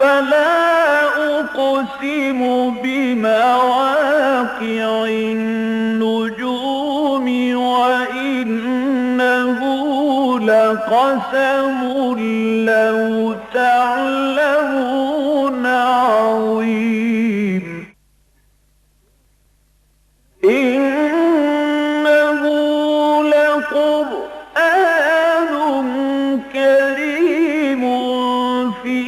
فلا أقسم بمواقع النجوم وإنه لقسم لو تعلمون عظيم إنه لقرآن كريم في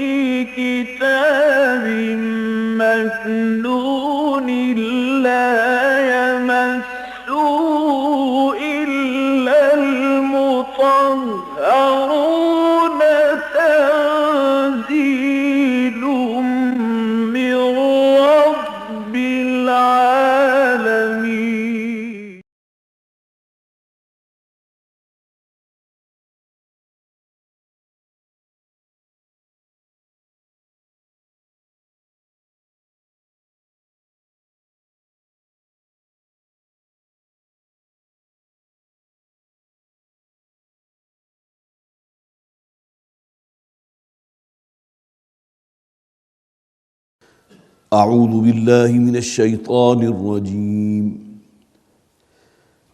كتاب مكنون لا يمسه إلا المطهرون تنزيل من رب العالمين. أعوذ بالله من الشيطان الرجيم.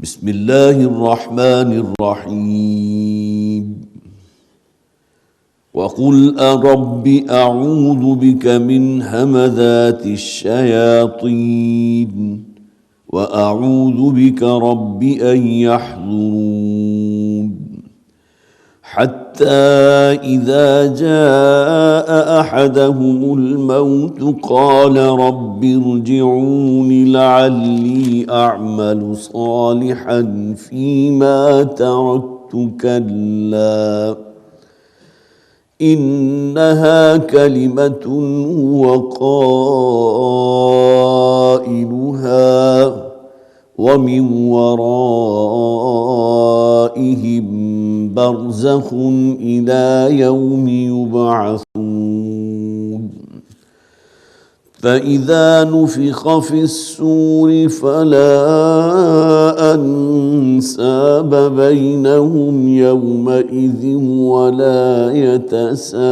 بسم الله الرحمن الرحيم. وقل رب أعوذ بك من همذات الشياطين وأعوذ بك رب أن يحضرون حتى إذا جاء أحدهم الموت قال رب ارجعون لعلي أعمل صالحا فيما تركت كلا إنها كلمة هو قائلها ومن ورائهم برزخ إلى يوم يبعثون فإذا نفخ في السور فلا أنساب بينهم يومئذ ولا يتساءلون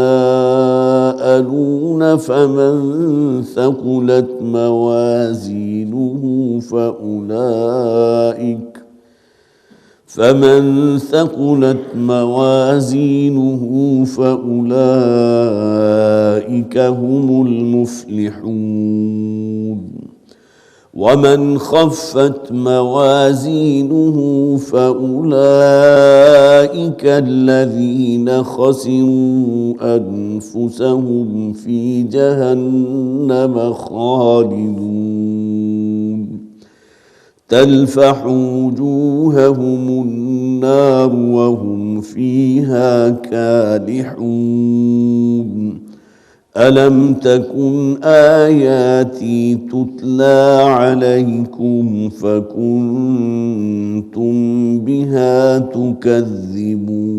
فمن ثقلت موازينه فأولئك هم المفلحون ومن خفت موازينه فأولئك الذين خسروا أنفسهم في جهنم خالدون تلفح وجوههم النار وهم فيها كالحون ألم تكن آياتي تتلى عليكم فكنتم بها تكذبون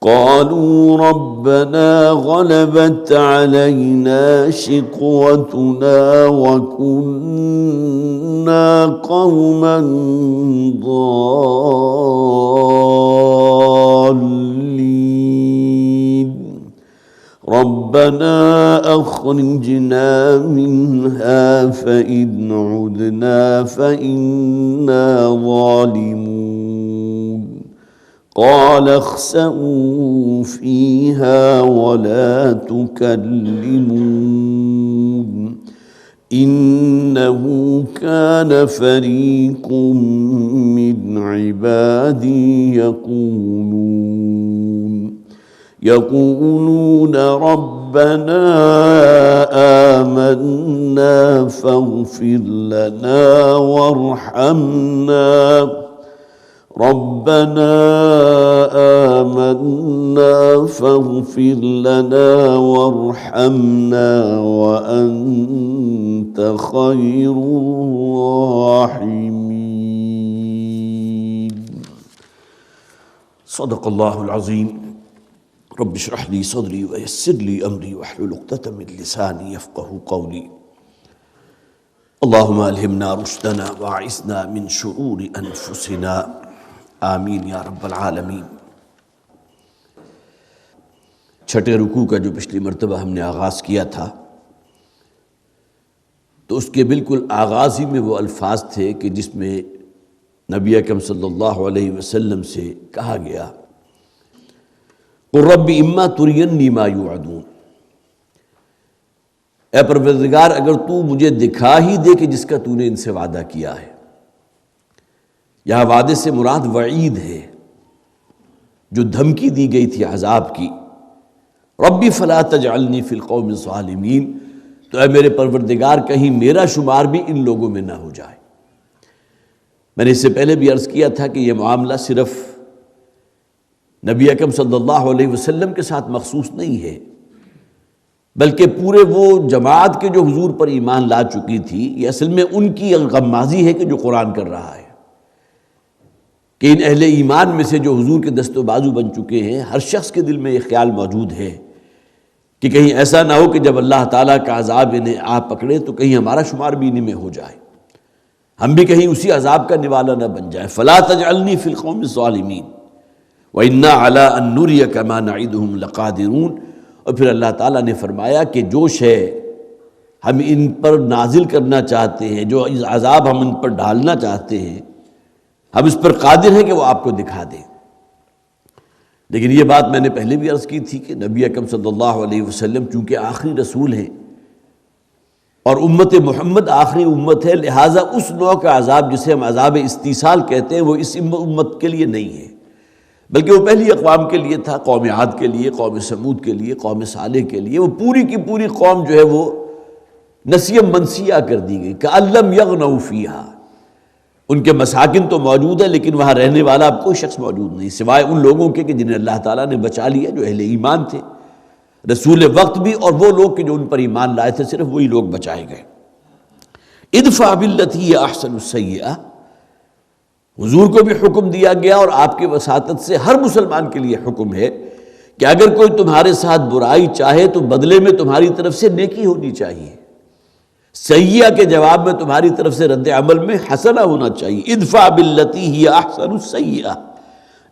قالوا ربنا غلبت علينا شقوتنا وكنا قوما ضالين ربنا أخرجنا منها فإن عدنا فإنا ظالمون قال اخسئوا فيها ولا تكلمون إنه كان فريق من عبادي يقولون ربنا آمنا فاغفر لنا وارحمنا وأنت خير الراحمين. صدق الله العظيم. رب اشرح لي صدري ويسر لي أمري واحلل عقدة من لساني يفقه قولي. اللهم ألهمنا رشدنا وأعصمنا من شرور أنفسنا آمين يا رب العالمين. چھٹے رکوع کا جو پچھلی مرتبہ ہم نے آغاز کیا تھا، تو اس کے بالکل آغاز ہی میں وہ الفاظ تھے کہ جس میں نبی اکرم صلی اللہ علیہ وسلم سے کہا گیا قُلْ رَبِّ إِمَّا تُرِيَنِّي مَا يُوعَدُونَ، اے پروردگار اگر تو مجھے دکھا ہی دے کہ جس کا تو نے ان سے وعدہ کیا ہے۔ یہاں وعدے سے مراد وعید ہے، جو دھمکی دی گئی تھی عذاب کی، ربی فلا تجعلنی فی القوم الظالمین، تو اے میرے پروردگار کہیں میرا شمار بھی ان لوگوں میں نہ ہو جائے۔ میں نے اس سے پہلے بھی عرض کیا تھا کہ یہ معاملہ صرف نبی اکرم صلی اللہ علیہ وسلم کے ساتھ مخصوص نہیں ہے، بلکہ پورے وہ جماعت کے جو حضور پر ایمان لا چکی تھی، یہ اصل میں ان کی غمازی ہے کہ جو قرآن کر رہا ہے، کہ ان اہل ایمان میں سے جو حضور کے دست و بازو بن چکے ہیں، ہر شخص کے دل میں یہ خیال موجود ہے کہ کہیں ایسا نہ ہو کہ جب اللہ تعالیٰ کا عذاب انہیں آ پکڑے تو کہیں ہمارا شمار بھی انہیں میں ہو جائے، ہم بھی کہیں اسی عذاب کا نوالا نہ بن جائے۔ فلا تجعلنی فی القوم الظالمین وَإِنَّا عَلَىٰ أَن نُّرِيَكَ مَا نَعِدُهُمْ لَقَادِرُونَ، اور پھر اللہ تعالیٰ نے فرمایا کہ جو شے ہم ان پر نازل کرنا چاہتے ہیں، جو عذاب ہم ان پر ڈالنا چاہتے ہیں، ہم اس پر قادر ہیں کہ وہ آپ کو دکھا دیں۔ لیکن یہ بات میں نے پہلے بھی عرض کی تھی کہ نبی اکرم صلی اللہ علیہ وسلم چونکہ آخری رسول ہیں اور امت محمد آخری امت ہے، لہٰذا اس نوع کا عذاب جسے ہم عذاب استیصال کہتے ہیں وہ اس امت کے لیے نہیں ہے، بلکہ وہ پہلی اقوام کے لیے تھا، قوم عاد کے لیے، قوم سمود کے لیے، قوم صالح کے لیے۔ وہ پوری کی پوری قوم جو ہے وہ نسیم منسیہ کر دی گئی، کأن لم یغنوا فیہا، ان کے مساکن تو موجود ہیں لیکن وہاں رہنے والا اب کوئی شخص موجود نہیں سوائے ان لوگوں کے کہ جنہیں اللہ تعالیٰ نے بچا لیا، جو اہل ایمان تھے، رسول وقت بھی، اور وہ لوگ کہ جو ان پر ایمان لائے تھے، صرف وہی لوگ بچائے گئے۔ ادفع بالتی ہی احسن السیئہ، حضور کو بھی حکم دیا گیا اور آپ کے وساطت سے ہر مسلمان کے لیے حکم ہے کہ اگر کوئی تمہارے ساتھ برائی چاہے تو بدلے میں تمہاری طرف سے نیکی ہونی چاہیے، سیئہ کے جواب میں تمہاری طرف سے رد عمل میں حسنہ ہونا چاہیے۔ ادفع بالتی ہی احسن السیئہ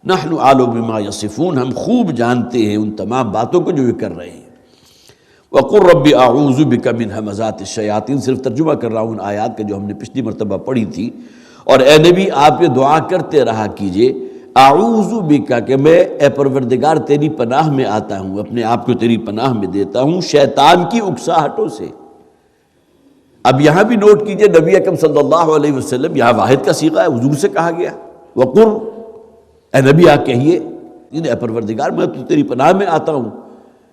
نحن اعلم بما یصفون، ہم خوب جانتے ہیں ان تمام باتوں کو جو یہ کر رہے ہیں۔ وقل رب اعوذ بک من ہمزات الشیاطین، صرف ترجمہ کر رہا ہوں ان آیات کا جو ہم نے پچھلی مرتبہ پڑھی تھی، اور اے نبی آپ یہ دعا کرتے رہا کیجئے، اعوذ بک، کہ میں اے پروردگار تیری پناہ میں آتا ہوں، اپنے آپ کو تیری پناہ میں دیتا ہوں شیطان کی اکساہٹوں سے۔ اب یہاں بھی نوٹ کیجئے نبی اکرم صلی اللہ علیہ وسلم، یہاں واحد کا صیغہ ہے، حضور سے کہا گیا وقل، اے نبی آپ کہیے، اے پروردگار میں تو تیری پناہ میں آتا ہوں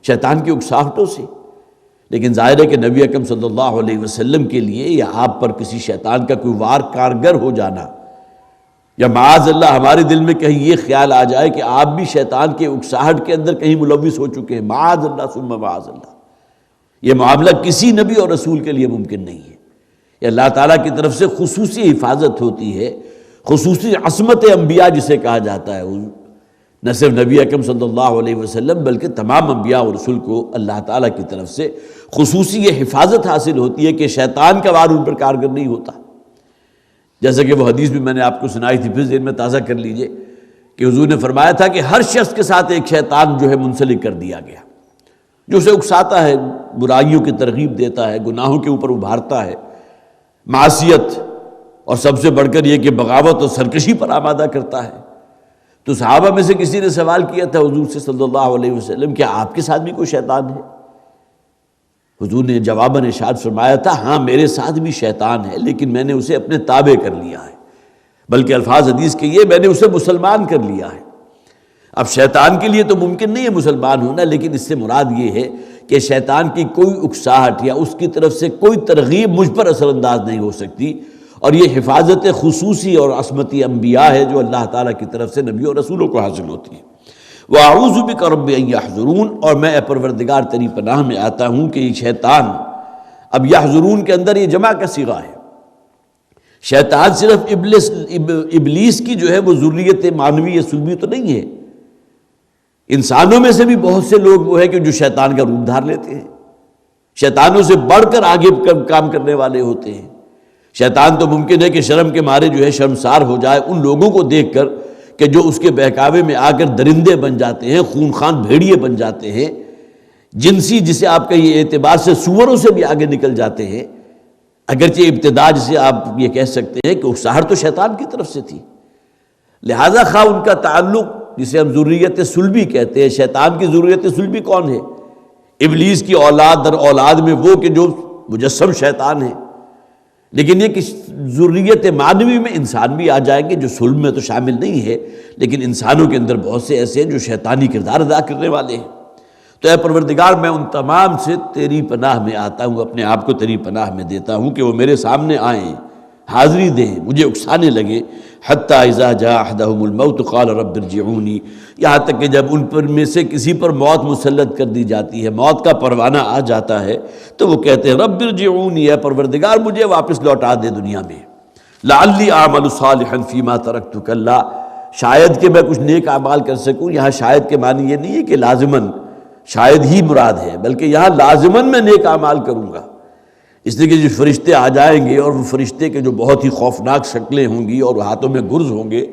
شیطان کی اکساہٹوں سے۔ لیکن ظاہر ہے کہ نبی اکرم صلی اللہ علیہ وسلم کے لیے یا آپ پر کسی شیطان کا کوئی وار کارگر ہو جانا، یا معاذ اللہ ہمارے دل میں کہیں یہ خیال آ جائے کہ آپ بھی شیطان کے اکساہٹ کے اندر کہیں ملوث ہو چکے ہیں، معاذ اللہ ثم معاذ اللہ، یہ معاملہ کسی نبی اور رسول کے لیے ممکن نہیں ہے۔ یہ اللہ تعالیٰ کی طرف سے خصوصی حفاظت ہوتی ہے، خصوصی عصمت انبیاء جسے کہا جاتا ہے، نہ صرف نبی اکرم صلی اللہ علیہ وسلم بلکہ تمام انبیاء اور رسول کو اللہ تعالیٰ کی طرف سے خصوصی یہ حفاظت حاصل ہوتی ہے کہ شیطان کا وار ان پر کارگر نہیں ہوتا۔ جیسا کہ وہ حدیث بھی میں نے آپ کو سنائی تھی، پھر ذہن میں تازہ کر لیجئے کہ حضور نے فرمایا تھا کہ ہر شخص کے ساتھ ایک شیطان جو ہے منسلک کر دیا گیا، جو اسے اکساتا ہے، برائیوں کی ترغیب دیتا ہے، گناہوں کے اوپر ابھارتا ہے، معصیت اور سب سے بڑھ کر یہ کہ بغاوت اور سرکشی پر آمادہ کرتا ہے۔ تو صحابہ میں سے کسی نے سوال کیا تھا حضور سے صلی اللہ علیہ وسلم، کیا آپ کے ساتھ بھی کوئی شیطان ہے؟ حضور نے جواباً ارشاد فرمایا تھا، ہاں میرے ساتھ بھی شیطان ہے، لیکن میں نے اسے اپنے تابع کر لیا ہے، بلکہ الفاظ حدیث کے یہ میں نے اسے مسلمان کر لیا ہے۔ اب شیطان کے لیے تو ممکن نہیں ہے مسلمان ہونا، لیکن اس سے مراد یہ ہے کہ شیطان کی کوئی اکساہٹ یا اس کی طرف سے کوئی ترغیب مجھ پر اثر انداز نہیں ہو سکتی، اور یہ حفاظت خصوصی اور عصمتی انبیاء ہے جو اللہ تعالیٰ کی طرف سے نبیوں اور رسولوں کو حاصل ہوتی ہے۔ وَأَعُوذُ بِكَ رَبِّ أَن يَحْضُرُونَ، اور میں اے پروردگار تیری پناہ میں آتا ہوں کہ یہ شیطان، اب یحضرون کے اندر یہ جمع کا صیغہ ہے، شیطان صرف ابلیس کی جو ہے وہ ذریت معنوی سلبی تو نہیں ہے، انسانوں میں سے بھی بہت سے لوگ وہ ہیں کہ جو شیطان کا روپ دھار لیتے ہیں، شیطانوں سے بڑھ کر آگے کام کرنے والے ہوتے ہیں۔ شیطان تو ممکن ہے کہ شرم کے مارے جو ہے شرمسار ہو جائے ان لوگوں کو دیکھ کر کہ جو اس کے بہکاوے میں آ کر درندے بن جاتے ہیں، خونخوار بھیڑیے بن جاتے ہیں، جنسی جسے آپ کہیں اعتبار سے سوروں سے بھی آگے نکل جاتے ہیں، اگرچہ ابتدا جسے آپ یہ کہہ سکتے ہیں کہ اکساہٹ تو شیطان کی طرف سے تھی، لہذا خواہ ان کا تعلق جسے ہم ذریت سلبی کہتے ہیں، شیطان کی ذریت سلبی کون ہے؟ ابلیس کی اولاد در اولاد میں وہ کہ جو مجسم شیطان ہے، لیکن یہ کہ ذریت معنوی میں انسان بھی آ جائیں گے جو سلب میں تو شامل نہیں ہے، لیکن انسانوں کے اندر بہت سے ایسے ہیں جو شیطانی کردار ادا کرنے والے ہیں۔ تو اے پروردگار میں ان تمام سے تیری پناہ میں آتا ہوں، اپنے آپ کو تیری پناہ میں دیتا ہوں کہ وہ میرے سامنے آئیں، حاضری دیں، مجھے اکسانے لگے، حتیٰ اذا جاء احدهم الموت قال رب ارجعونی، یہاں تک کہ جب ان پر میں سے کسی پر موت مسلط کر دی جاتی ہے، موت کا پروانہ آ جاتا ہے، تو وہ کہتے ہیں رب ارجعونی، اے پروردگار مجھے واپس لوٹا دے دنیا میں، لعلی اعمل صالحا فیما ترکت کلا، شاید کہ میں کچھ نیک اعمال کر سکوں۔ یہاں شاید کے معنی یہ نہیں ہے کہ لازماً شاید ہی مراد ہے، بلکہ یہاں لازماً میں نیک اعمال کروں گا، اس لیے کہ جو فرشتے آ جائیں گے اور وہ فرشتے کے جو بہت ہی خوفناک شکلیں ہوں گی اور ہاتھوں میں گرز ہوں گے،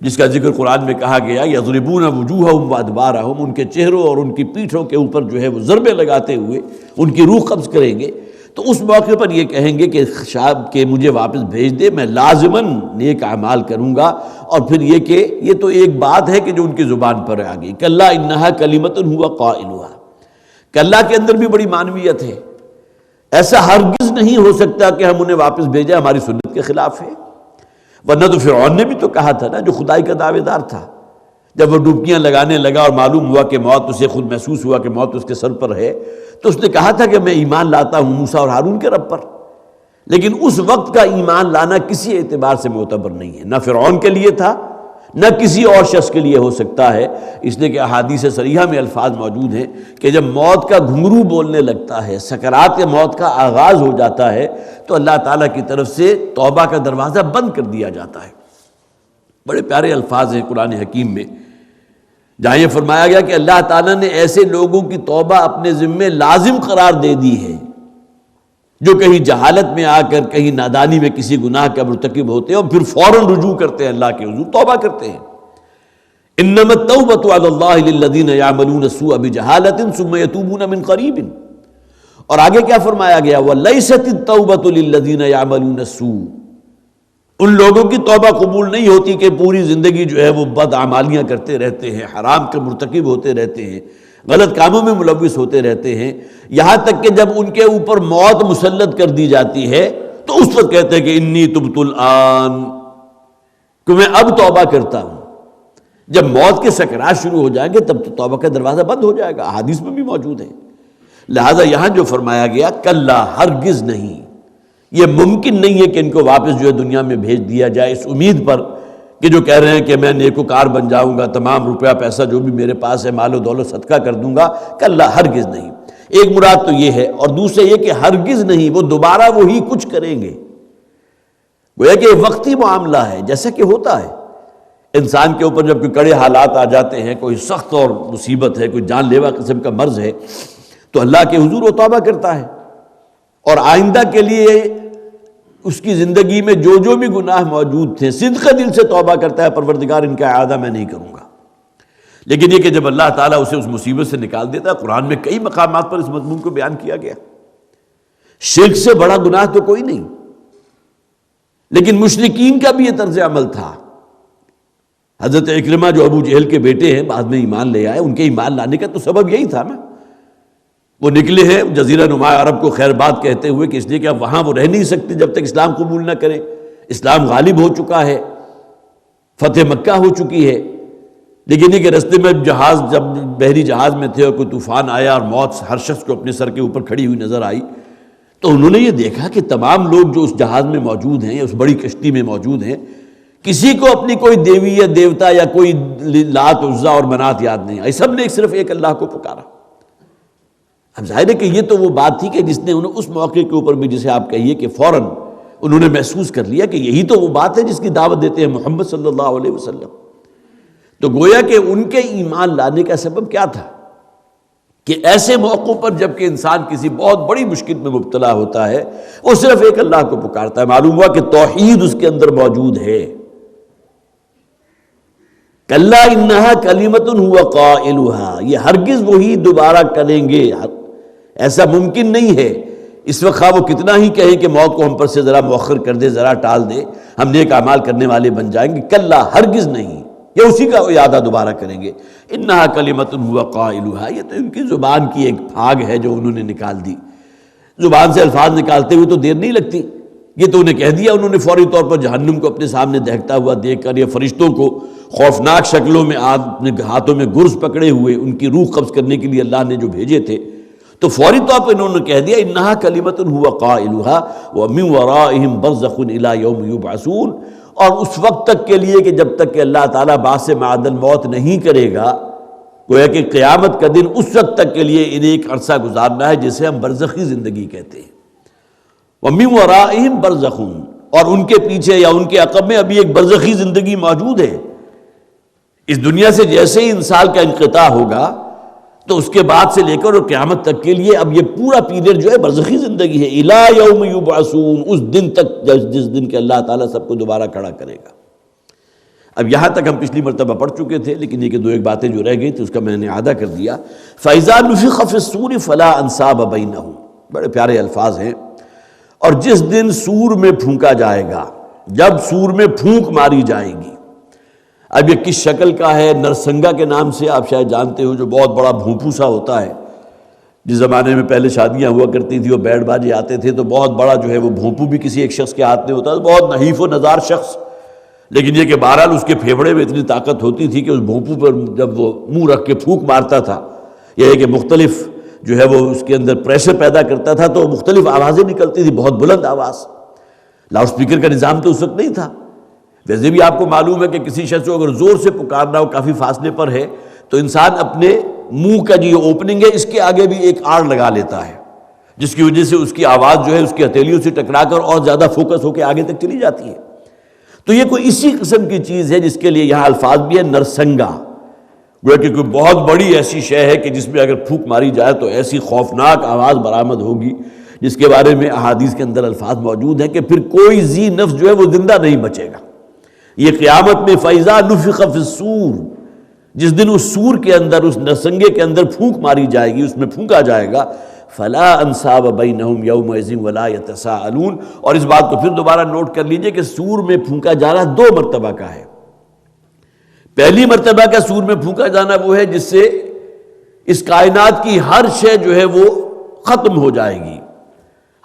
جس کا ذکر قرآن میں کہا گیا یضربون وجوہہم وادبارہم، ان کے چہروں اور ان کی پیٹھوں کے اوپر جو ہے وہ ضربے لگاتے ہوئے ان کی روح قبض کریں گے، تو اس موقع پر یہ کہیں گے کہ شاید کہ مجھے واپس بھیج دے، میں لازماً نیک اعمال کروں گا۔ اور پھر یہ کہ یہ تو ایک بات ہے کہ جو ان کی زبان پر آ گئی، کلا انہا کلمۃ ہوا قائلھا، کلا کے اندر بھی بڑی معنویت ہے، ایسا ہرگز نہیں ہو سکتا کہ ہم انہیں واپس بھیجیں، ہماری سنت کے خلاف ہے۔ ورنہ تو فرعون نے بھی تو کہا تھا نا، جو خدائی کا دعوے دار تھا، جب وہ ڈبکیاں لگانے لگا اور معلوم ہوا کہ موت اسے خود محسوس ہوا کہ موت اس کے سر پر ہے، تو اس نے کہا تھا کہ میں ایمان لاتا ہوں موسیٰ اور ہارون کے رب پر، لیکن اس وقت کا ایمان لانا کسی اعتبار سے معتبر نہیں ہے، نہ فرعون کے لیے تھا نہ کسی اور شخص کے لیے ہو سکتا ہے، اس لیے کہ احادیث صریحہ میں الفاظ موجود ہیں کہ جب موت کا گھنگرو بولنے لگتا ہے، سکرات موت کا آغاز ہو جاتا ہے، تو اللہ تعالیٰ کی طرف سے توبہ کا دروازہ بند کر دیا جاتا ہے۔ بڑے پیارے الفاظ ہیں قرآن حکیم میں، جہاں یہ فرمایا گیا کہ اللہ تعالیٰ نے ایسے لوگوں کی توبہ اپنے ذمے لازم قرار دے دی ہے جو کہیں جہالت میں آ کر کہیں نادانی میں کسی گناہ کا مرتکب ہوتے ہیں اور پھر فوراً رجوع کرتے ہیں اللہ کے حضور، توبہ کرتے ہیں۔ انما التوبۃ علی اللہ للذین یعملون السوء بجہالۃ ثم یتوبون من قریب، اور آگے کیا فرمایا گیا، ولیست التوبۃ للذین یعملون السوء، ان لوگوں کی توبہ قبول نہیں ہوتی کہ پوری زندگی جو ہے وہ بد اعمالیاں کرتے رہتے ہیں، حرام کے مرتکب ہوتے رہتے ہیں، غلط کاموں میں ملوث ہوتے رہتے ہیں، یہاں تک کہ جب ان کے اوپر موت مسلط کر دی جاتی ہے تو اس وقت کہتے ہیں کہ انی تبت الآن، کہ میں اب توبہ کرتا ہوں۔ جب موت کے سکرات شروع ہو جائیں گے تب تو توبہ کا دروازہ بند ہو جائے گا، احادیث میں بھی موجود ہے۔ لہذا یہاں جو فرمایا گیا کلا، ہرگز نہیں، یہ ممکن نہیں ہے کہ ان کو واپس جو ہے دنیا میں بھیج دیا جائے اس امید پر کہ جو کہہ رہے ہیں کہ میں نیکوکار بن جاؤں گا، تمام روپیہ پیسہ جو بھی میرے پاس ہے مال و دولت صدقہ کر دوں گا، کلا ہرگز نہیں۔ ایک مراد تو یہ ہے، اور دوسرے یہ کہ ہرگز نہیں، وہ دوبارہ وہی کچھ کریں گے۔ گویا کہ وقتی معاملہ ہے، جیسا کہ ہوتا ہے انسان کے اوپر جب کوئی کڑے حالات آ جاتے ہیں، کوئی سخت اور مصیبت ہے، کوئی جان لیوا قسم کا مرض ہے، تو اللہ کے حضور وہ توبہ کرتا ہے اور آئندہ کے لیے اس کی زندگی میں جو جو بھی گناہ موجود تھے صدق دل سے توبہ کرتا ہے، پروردگار ان کا اعادہ میں نہیں کروں گا۔ لیکن یہ کہ جب اللہ تعالیٰ اسے اس مصیبت سے نکال دیتا ہے، قرآن میں کئی مقامات پر اس مضمون کو بیان کیا گیا، شرک سے بڑا گناہ تو کوئی نہیں، لیکن مشرکین کا بھی یہ طرز عمل تھا۔ حضرت اکرمہ جو ابو جہل کے بیٹے ہیں، بعد میں ایمان لے آئے، ان کے ایمان لانے کا تو سبب یہی تھا نا، وہ نکلے ہیں جزیرہ نما عرب کو خیر بات کہتے ہوئے کہ اس لیے کہ اب وہاں وہ رہ نہیں سکتے جب تک اسلام قبول نہ کریں، اسلام غالب ہو چکا ہے، فتح مکہ ہو چکی ہے، لیکن یہ کہ رستے میں جہاز، جب بحری جہاز میں تھے اور کوئی طوفان آیا اور موت ہر شخص کو اپنے سر کے اوپر کھڑی ہوئی نظر آئی، تو انہوں نے یہ دیکھا کہ تمام لوگ جو اس جہاز میں موجود ہیں، اس بڑی کشتی میں موجود ہیں، کسی کو اپنی کوئی دیوی یا دیوتا یا کوئی لات عزا اور منات یاد نہیں آئی، سب نے صرف ایک اللہ کو پکارا۔ اب ظاہر ہے کہ یہ تو وہ بات تھی کہ جس نے انہیں اس موقع کے اوپر بھی، جسے آپ کہیے کہ فوراً انہوں نے محسوس کر لیا کہ یہی تو وہ بات ہے جس کی دعوت دیتے ہیں محمد صلی اللہ علیہ وسلم۔ تو گویا کہ ان کے ایمان لانے کا سبب کیا تھا کہ ایسے موقعوں پر جب کہ انسان کسی بہت بڑی مشکل میں مبتلا ہوتا ہے، وہ صرف ایک اللہ کو پکارتا ہے، معلوم ہوا کہ توحید اس کے اندر موجود ہے۔ کلا انہا کلمۃ ہوا قائلھا، یہ ہرگز وہی دوبارہ کریں گے، ایسا ممکن نہیں ہے۔ اس وقت خواہ وہ کتنا ہی کہیں کہ موت کو ہم پر سے ذرا مؤخر کر دے، ذرا ٹال دے، ہم نیک اعمال کرنے والے بن جائیں گے، کلا ہرگز نہیں، یہ اسی کا ارادہ دوبارہ کریں گے۔ انہا کلمۃ ہوا قائلھا، یہ تو ان کی زبان کی ایک پھاگ ہے جو انہوں نے نکال دی۔ زبان سے الفاظ نکالتے ہوئے تو دیر نہیں لگتی، یہ تو انہیں کہہ دیا انہوں نے فوری طور پر، جہنم کو اپنے سامنے دہکتا ہوا دیکھ کر، یا فرشتوں کو خوفناک شکلوں میں اپنے ہاتھوں میں گرز پکڑے ہوئے ان کی روح قبض کرنے کے لیے اللہ نے جو بھیجے تھے، تو فوری طور پر انہوں نے کہہ دیا انہا کلمۃ ہوا قائلھا ومن ورائہم برزخ الی یوم یبعثون، اور اس وقت تک کے لیے کہ جب تک کہ اللہ تعالیٰ بعث بعد الموت نہیں کرے گا، گویا کہ قیامت کا دن، اس وقت تک کے لیے انہیں ایک عرصہ گزارنا ہے جسے ہم برزخی زندگی کہتے ہیں۔ وَمِن وَرَائِهِمْ بَرْزَخٌ، اور ان کے پیچھے یا ان کے عقب میں ابھی ایک برزخی زندگی موجود ہے۔ اس دنیا سے جیسے ہی انسان کا انقطاع ہوگا تو اس کے بعد سے لے کر اور قیامت تک کے لیے اب یہ پورا پیریڈ جو ہے برزخی زندگی ہے، اِلَى يَوْمِ يُبْعَثُونَ، اس دن تک جس دن کہ اللہ تعالیٰ سب کو دوبارہ کھڑا کرے گا۔ اب یہاں تک ہم پچھلی مرتبہ پڑھ چکے تھے، لیکن یہ کہ دو ایک باتیں جو رہ گئی تھی اس کا میں نے اعادہ کر دیا۔ فَإِذَا نُفِخَ فِي الصُّورِ فَلَا أَنْسَابَ بَيْنَهُمْ، بڑے پیارے الفاظ ہیں۔ اور جس دن سور میں پھونکا جائے گا، جب سور میں پھونک ماری جائے گی، اب یہ کس شکل کا ہے؟ نرسنگا کے نام سے آپ شاید جانتے ہو، جو بہت بڑا بھونپو سا ہوتا ہے۔ جس زمانے میں پہلے شادیاں ہوا کرتی تھی اور بیٹ بازی آتے تھے تو بہت بڑا جو ہے وہ بھونپو بھی کسی ایک شخص کے ہاتھ میں ہوتا ہے، بہت نحیف و نزار شخص، لیکن یہ کہ بہرحال اس کے پھیپھڑے میں اتنی طاقت ہوتی تھی کہ اس بھونپو پر جب وہ منہ رکھ کے پھونک مارتا تھا، یہ ہے کہ مختلف جو ہے وہ اس کے اندر پریشر پیدا کرتا تھا تو مختلف آوازیں نکلتی تھی، بہت بلند آواز۔ لاؤڈ سپیکر کا نظام تو اس وقت نہیں تھا۔ ویسے بھی آپ کو معلوم ہے کہ کسی شخص کو اگر زور سے پکارنا ہو، کافی فاصلے پر ہے، تو انسان اپنے منہ کا جو یہ اوپننگ ہے اس کے آگے بھی ایک آڑ لگا لیتا ہے، جس کی وجہ سے اس کی آواز جو ہے اس کی ہتھیلیوں سے ٹکرا کر اور زیادہ فوکس ہو کے آگے تک چلی جاتی ہے۔ تو یہ کوئی اسی قسم کی چیز ہے جس کے لیے یہاں الفاظ بھی ہے نرسنگا، وہ کہ کوئی بہت بڑی ایسی شے ہے کہ جس میں اگر پھونک ماری جائے تو ایسی خوفناک آواز برآمد ہوگی، جس کے بارے میں احادیث کے اندر الفاظ موجود ہیں کہ پھر کوئی ذی نفس جو ہے وہ زندہ نہیں بچے گا۔ یہ قیامت میں فَإِذَا نُفِخَ فِي الصُّورِ، جس دن اس سور کے اندر، اس نرسنگے کے اندر پھونک ماری جائے گی، اس میں پھونکا جائے گا، فَلَا أَنْسَابَ بَيْنَهُمْ يَوْمَئِذٍ وَلَا يَتَسَاءَلُونَ۔ اور اس بات کو پھر دوبارہ نوٹ کر لیجئے کہ سور میں پھونکا جانا دو مرتبہ کا ہے۔ پہلی مرتبہ کا سور میں پھونکا جانا وہ ہے جس سے اس کائنات کی ہر شے جو ہے وہ ختم ہو جائے گی،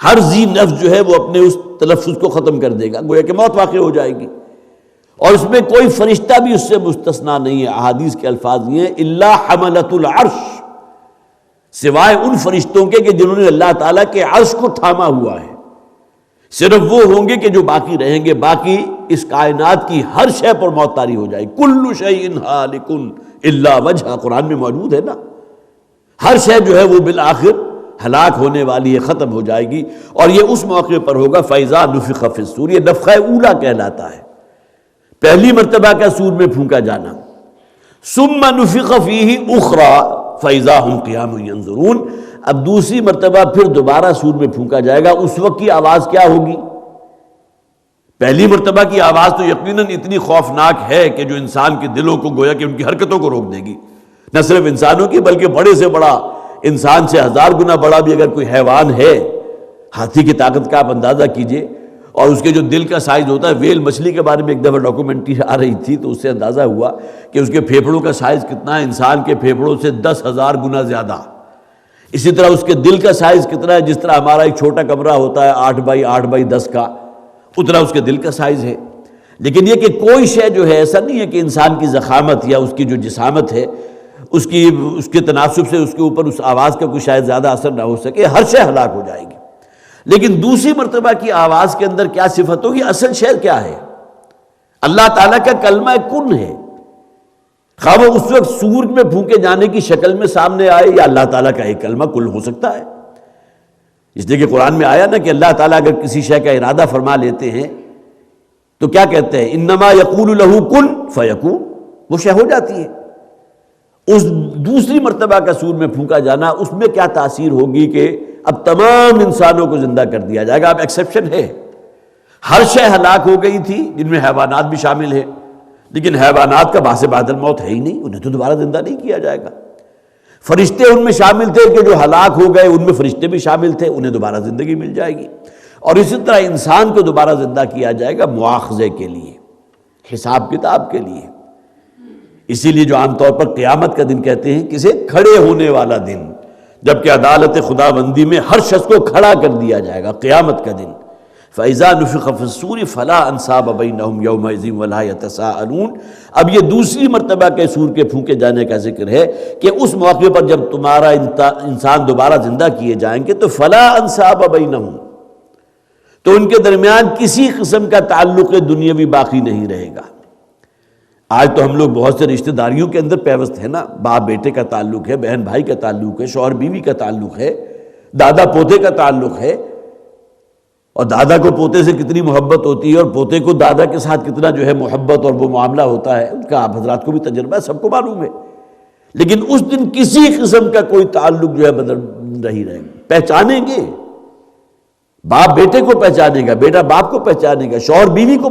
ہر ذی نفس جو ہے وہ اپنے اس تلفظ کو ختم کر دے گا، گویا کہ موت واقع ہو جائے گی، اور اس میں کوئی فرشتہ بھی اس سے مستثنا نہیں ہے۔ احادیث کے الفاظ یہ ہیں الا حملۃ العرش، سوائے ان فرشتوں کے کہ جنہوں نے اللہ تعالیٰ کے عرش کو تھاما ہوا ہے، صرف وہ ہوں گے کہ جو باقی رہیں گے، باقی اس کائنات کی ہر شے پر موت طاری ہو جائے گی۔ کل شیء ہالک الا وجہہ، قرآن میں موجود ہے نا، ہر شے جو ہے وہ بالآخر ہلاک ہونے والی ہے، ختم ہو جائے گی، اور یہ اس موقع پر ہوگا فَإِذَا نُفِخَ فِي الصُّورِ، یہ نفخہ اولا کہلاتا ہے، پہلی مرتبہ کا سور میں پھونکا جانا۔ ثُمَّ نُفِخَ فِيهِ أُخْرَى فَإِذَا هُمْ قِيَامٌ يَنظُرُونَ، اب دوسری مرتبہ پھر دوبارہ سور میں پھونکا جائے گا، اس وقت کی آواز کیا ہوگی؟ پہلی مرتبہ کی آواز تو یقیناً اتنی خوفناک ہے کہ جو انسان کے دلوں کو گویا کہ ان کی حرکتوں کو روک دے گی، نہ صرف انسانوں کی بلکہ بڑے سے بڑا، انسان سے 1000 گنا بڑا بھی اگر کوئی حیوان ہے، ہاتھی کی طاقت کا آپ اندازہ کیجئے، اور اس کے جو دل کا سائز ہوتا ہے، ویل مچھلی کے بارے میں ایک دفعہ ڈاکومنٹری آ رہی تھی تو اس سے اندازہ ہوا کہ اس کے پھیپھڑوں کا سائز کتنا ہے، انسان کے پھیپھڑوں سے 10,000 گنا زیادہ۔ اسی طرح اس کے دل کا سائز کتنا ہے، جس طرح ہمارا ایک چھوٹا کمرہ ہوتا ہے 8x8x10 کا، اتنا اس کے دل کا سائز ہے۔ لیکن یہ کہ کوئی شے جو ہے ایسا نہیں ہے کہ انسان کی ضخامت یا اس کی جو جسامت ہے اس کے تناسب سے اس کے اوپر اس آواز کا کوئی شاید زیادہ اثر نہ ہو سکے، ہر شے ہلاک ہو جائے گی۔ لیکن دوسری مرتبہ کی آواز کے اندر کیا صفت ہوگی؟ اصل شے کیا ہے؟ اللہ تعالیٰ کا کلمہ کن ہے، خواہ وہ اس وقت سور میں پھونکے جانے کی شکل میں سامنے آئے یا اللہ تعالیٰ کا ایک کلمہ کل ہو سکتا ہے۔ اس لیے کہ قرآن میں آیا نا کہ اللہ تعالیٰ اگر کسی شے کا ارادہ فرما لیتے ہیں تو کیا کہتے ہیں؟ انما یقول لہ کن فیکون، وہ شے ہو جاتی ہے۔ اس دوسری مرتبہ کا سور میں پھونکا جانا، اس میں کیا تاثیر ہوگی کہ اب تمام انسانوں کو زندہ کر دیا جائے گا۔ اب ایکسیپشن ہے، ہر شے ہلاک ہو گئی تھی جن میں حیوانات بھی شامل ہیں، لیکن حیوانات کا باعث بعد الموت ہے ہی نہیں، انہیں تو دوبارہ زندہ نہیں کیا جائے گا۔ فرشتے ان میں شامل تھے کہ جو ہلاک ہو گئے، ان میں فرشتے بھی شامل تھے، انہیں دوبارہ زندگی مل جائے گی۔ اور اسی طرح انسان کو دوبارہ زندہ کیا جائے گا مواخذے کے لیے، حساب کتاب کے لیے۔ اسی لیے جو عام طور پر قیامت کا دن کہتے ہیں کسے؟ کھڑے ہونے والا دن، جبکہ عدالت خداوندی میں ہر شخص کو کھڑا کر دیا جائے گا قیامت کا دن۔ فَإِذَا نُفِخَ فِي الصُّورِ فَلَا أَنْسَابَ بَيْنَهُمْ يَوْمَئِذٍ وَلَا يَتَسَاءَلُونَ۔ اب یہ دوسری مرتبہ کے سور کے پھونکے جانے کا ذکر ہے کہ اس موقع پر جب تمہارا انسان دوبارہ زندہ کیے جائیں گے تو فَلَا أَنْسَابَ بَيْنَهُمْ، تو ان کے درمیان کسی قسم کا تعلق دنیاوی باقی نہیں رہے گا۔ آج تو ہم لوگ بہت سے رشتہ داریوں کے اندر پیوست ہیں نا، باپ بیٹے کا تعلق ہے، بہن بھائی کا تعلق ہے، شوہر بیوی کا تعلق ہے، دادا پوتے کا تعلق ہے، اور دادا کو پوتے سے کتنی محبت ہوتی ہے اور پوتے کو دادا کے ساتھ کتنا جو ہے محبت اور وہ معاملہ ہوتا ہے، ان کا آپ حضرات کو بھی تجربہ ہے، سب کو معلوم ہے۔ لیکن اس دن کسی قسم کا کوئی تعلق جو ہے بدل نہیں رہے گا۔ پہچانیں گے، باپ بیٹے کو پہچانے گا، بیٹا باپ کو پہچانے گا، شوہر بیوی کو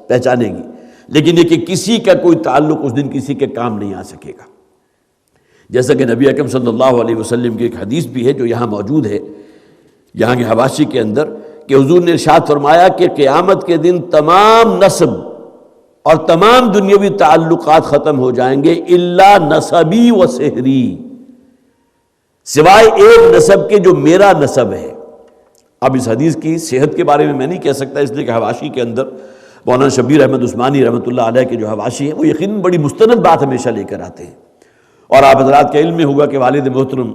پہچانے گی، لیکن یہ کہ کسی کا کوئی تعلق اس دن کسی کے کام نہیں آ سکے گا۔ جیسا کہ نبی اکرم صلی اللہ علیہ وسلم کی ایک حدیث بھی ہے جو یہاں موجود ہے، یہاں کے حواشی کے اندر، کہ حضور نے ارشاد فرمایا کہ قیامت کے دن تمام نسب اور تمام دنیاوی تعلقات ختم ہو جائیں گے الا نسبی و سحری، سوائے ایک نسب کے جو میرا نسب ہے۔ اب اس حدیث کی صحت کے بارے میں نہیں کہہ سکتا، اس لیے کہ حواشی کے اندر مولانا شبیر احمد عثمانی رحمۃ اللہ علیہ کے جو حواشی ہیں وہ یقیناً بڑی مستند بات ہمیشہ لے کر آتے ہیں، اور آپ حضرات کا علم میں ہوگا کہ والد محترم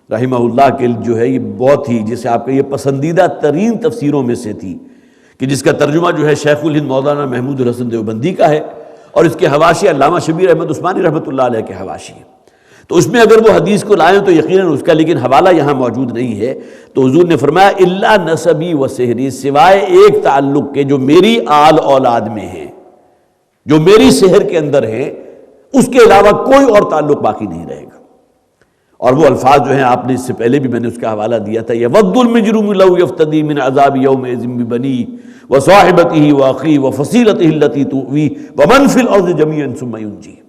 رحمہ اللہ کے جو ہے یہ بہت ہی، جسے آپ کا یہ پسندیدہ ترین تفسیروں میں سے تھی، کہ جس کا ترجمہ جو ہے شیخ الہند مولانا محمود الحسن دیوبندی کا ہے، اور اس کے حواشی علامہ شبیر احمد عثمانی رحمۃ اللہ علیہ کے حواشی ہیں۔ تو اس میں اگر وہ حدیث کو لائیں تو یقیناً اس کا لیکن حوالہ یہاں موجود نہیں ہے، تو حضور نے فرمایا الا نسبی و سحری، سوائے ایک تعلق کے جو میری آل اولاد میں ہے، جو میری سحر کے اندر ہے، اس کے علاوہ کوئی اور تعلق باقی نہیں رہے گا۔ اور وہ الفاظ جو ہیں آپ نے اس سے پہلے بھی میں نے اس کا حوالہ دیا تھا، یود المجرم لو یفتدی من عذاب یومئذ ببنیہ وصاحبتہ واخیہ وفصیلتہ التی تؤویہ ومن فی الارض جمیعا ثم ینجیہ۔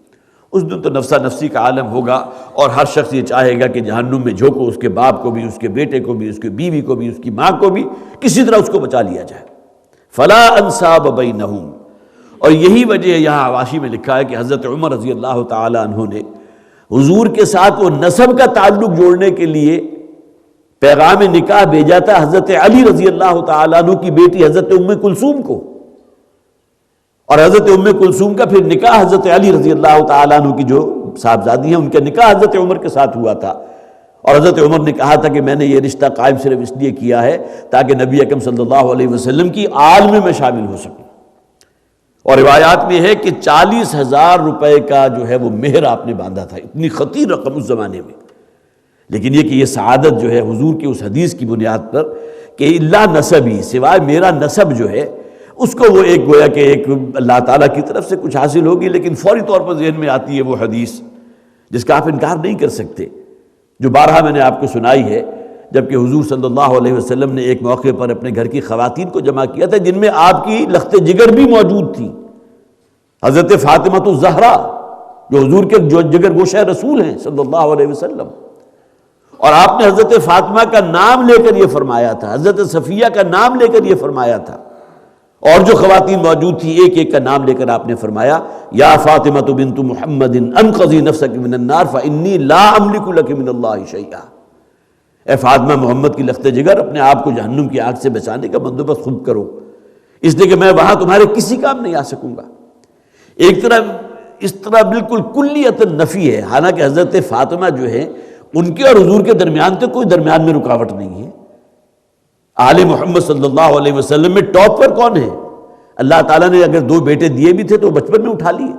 اس دن تو نفسا نفسی کا عالم ہوگا، اور ہر شخص یہ چاہے گا کہ جہنم میں جھونکو، اس کے باپ کو بھی، اس کے بیٹے کو بھی، اس کی بیوی کو بھی، اس کی ماں کو بھی، کسی طرح اس کو بچا لیا جائے۔ فلا انساب بینہم، اور یہی وجہ ہے یہاں حواشی میں لکھا ہے کہ حضرت عمر رضی اللہ تعالی عنہ نے حضور کے ساتھ وہ نسب کا تعلق جوڑنے کے لیے پیغام نکاح بھیجا تھا حضرت علی رضی اللہ تعالیٰ عنہ کی بیٹی حضرت ام کلثوم کو، اور حضرت ام کلثوم کا پھر نکاح حضرت علی رضی اللہ تعالیٰ عنہ کی جو صاحبزادی ہیں ان کا نکاح حضرت عمر کے ساتھ ہوا تھا، اور حضرت عمر نے کہا تھا کہ میں نے یہ رشتہ قائم صرف اس لیے کیا ہے تاکہ نبی اکرم صلی اللہ علیہ وسلم کی آل میں شامل ہو سکوں۔ اور روایات میں ہے کہ 40,000 روپے کا جو ہے وہ مہر آپ نے باندھا تھا، اتنی خطیر رقم اس زمانے میں۔ لیکن یہ کہ یہ سعادت جو ہے حضور کی اس حدیث کی بنیاد پر کہ الا نسبی، سوائے میرا نسب جو ہے، اس کو وہ ایک گویا کہ ایک اللہ تعالیٰ کی طرف سے کچھ حاصل ہوگی، لیکن فوری طور پر ذہن میں آتی ہے وہ حدیث جس کا آپ انکار نہیں کر سکتے، جو بارہا میں نے آپ کو سنائی ہے، جبکہ حضور صلی اللہ علیہ وسلم نے ایک موقع پر اپنے گھر کی خواتین کو جمع کیا تھا جن میں آپ کی لخت جگر بھی موجود تھی، حضرت فاطمہ الزہرا جو حضور کے جو جگر گوشہ رسول ہیں صلی اللہ علیہ وسلم، اور آپ نے حضرت فاطمہ کا نام لے کر یہ فرمایا تھا، حضرت صفیہ کا نام لے کر یہ فرمایا تھا، اور جو خواتین موجود تھی ایک ایک کا نام لے کر آپ نے فرمایا یا فاطمہ بنت محمد انقذی نفسک من النار فانی لا املک لک من اللہ شیئا، اے فاطمہ محمد کی لخت جگر اپنے آپ کو جہنم کی آگ سے بچانے کا بندوبست خود کرو، اس لیے کہ میں وہاں تمہارے کسی کام نہیں آ سکوں گا۔ ایک طرح اس طرح بالکل کلیت نفی ہے، حالانکہ حضرت فاطمہ جو ہے ان کے اور حضور کے درمیان تو کوئی درمیان میں رکاوٹ نہیں ہے۔ آل محمد صلی اللہ علیہ وسلم میں ٹاپ پر کون ہے؟ اللہ تعالیٰ نے اگر 2 بیٹے دیے بھی تھے تو بچپن میں اٹھا لیے،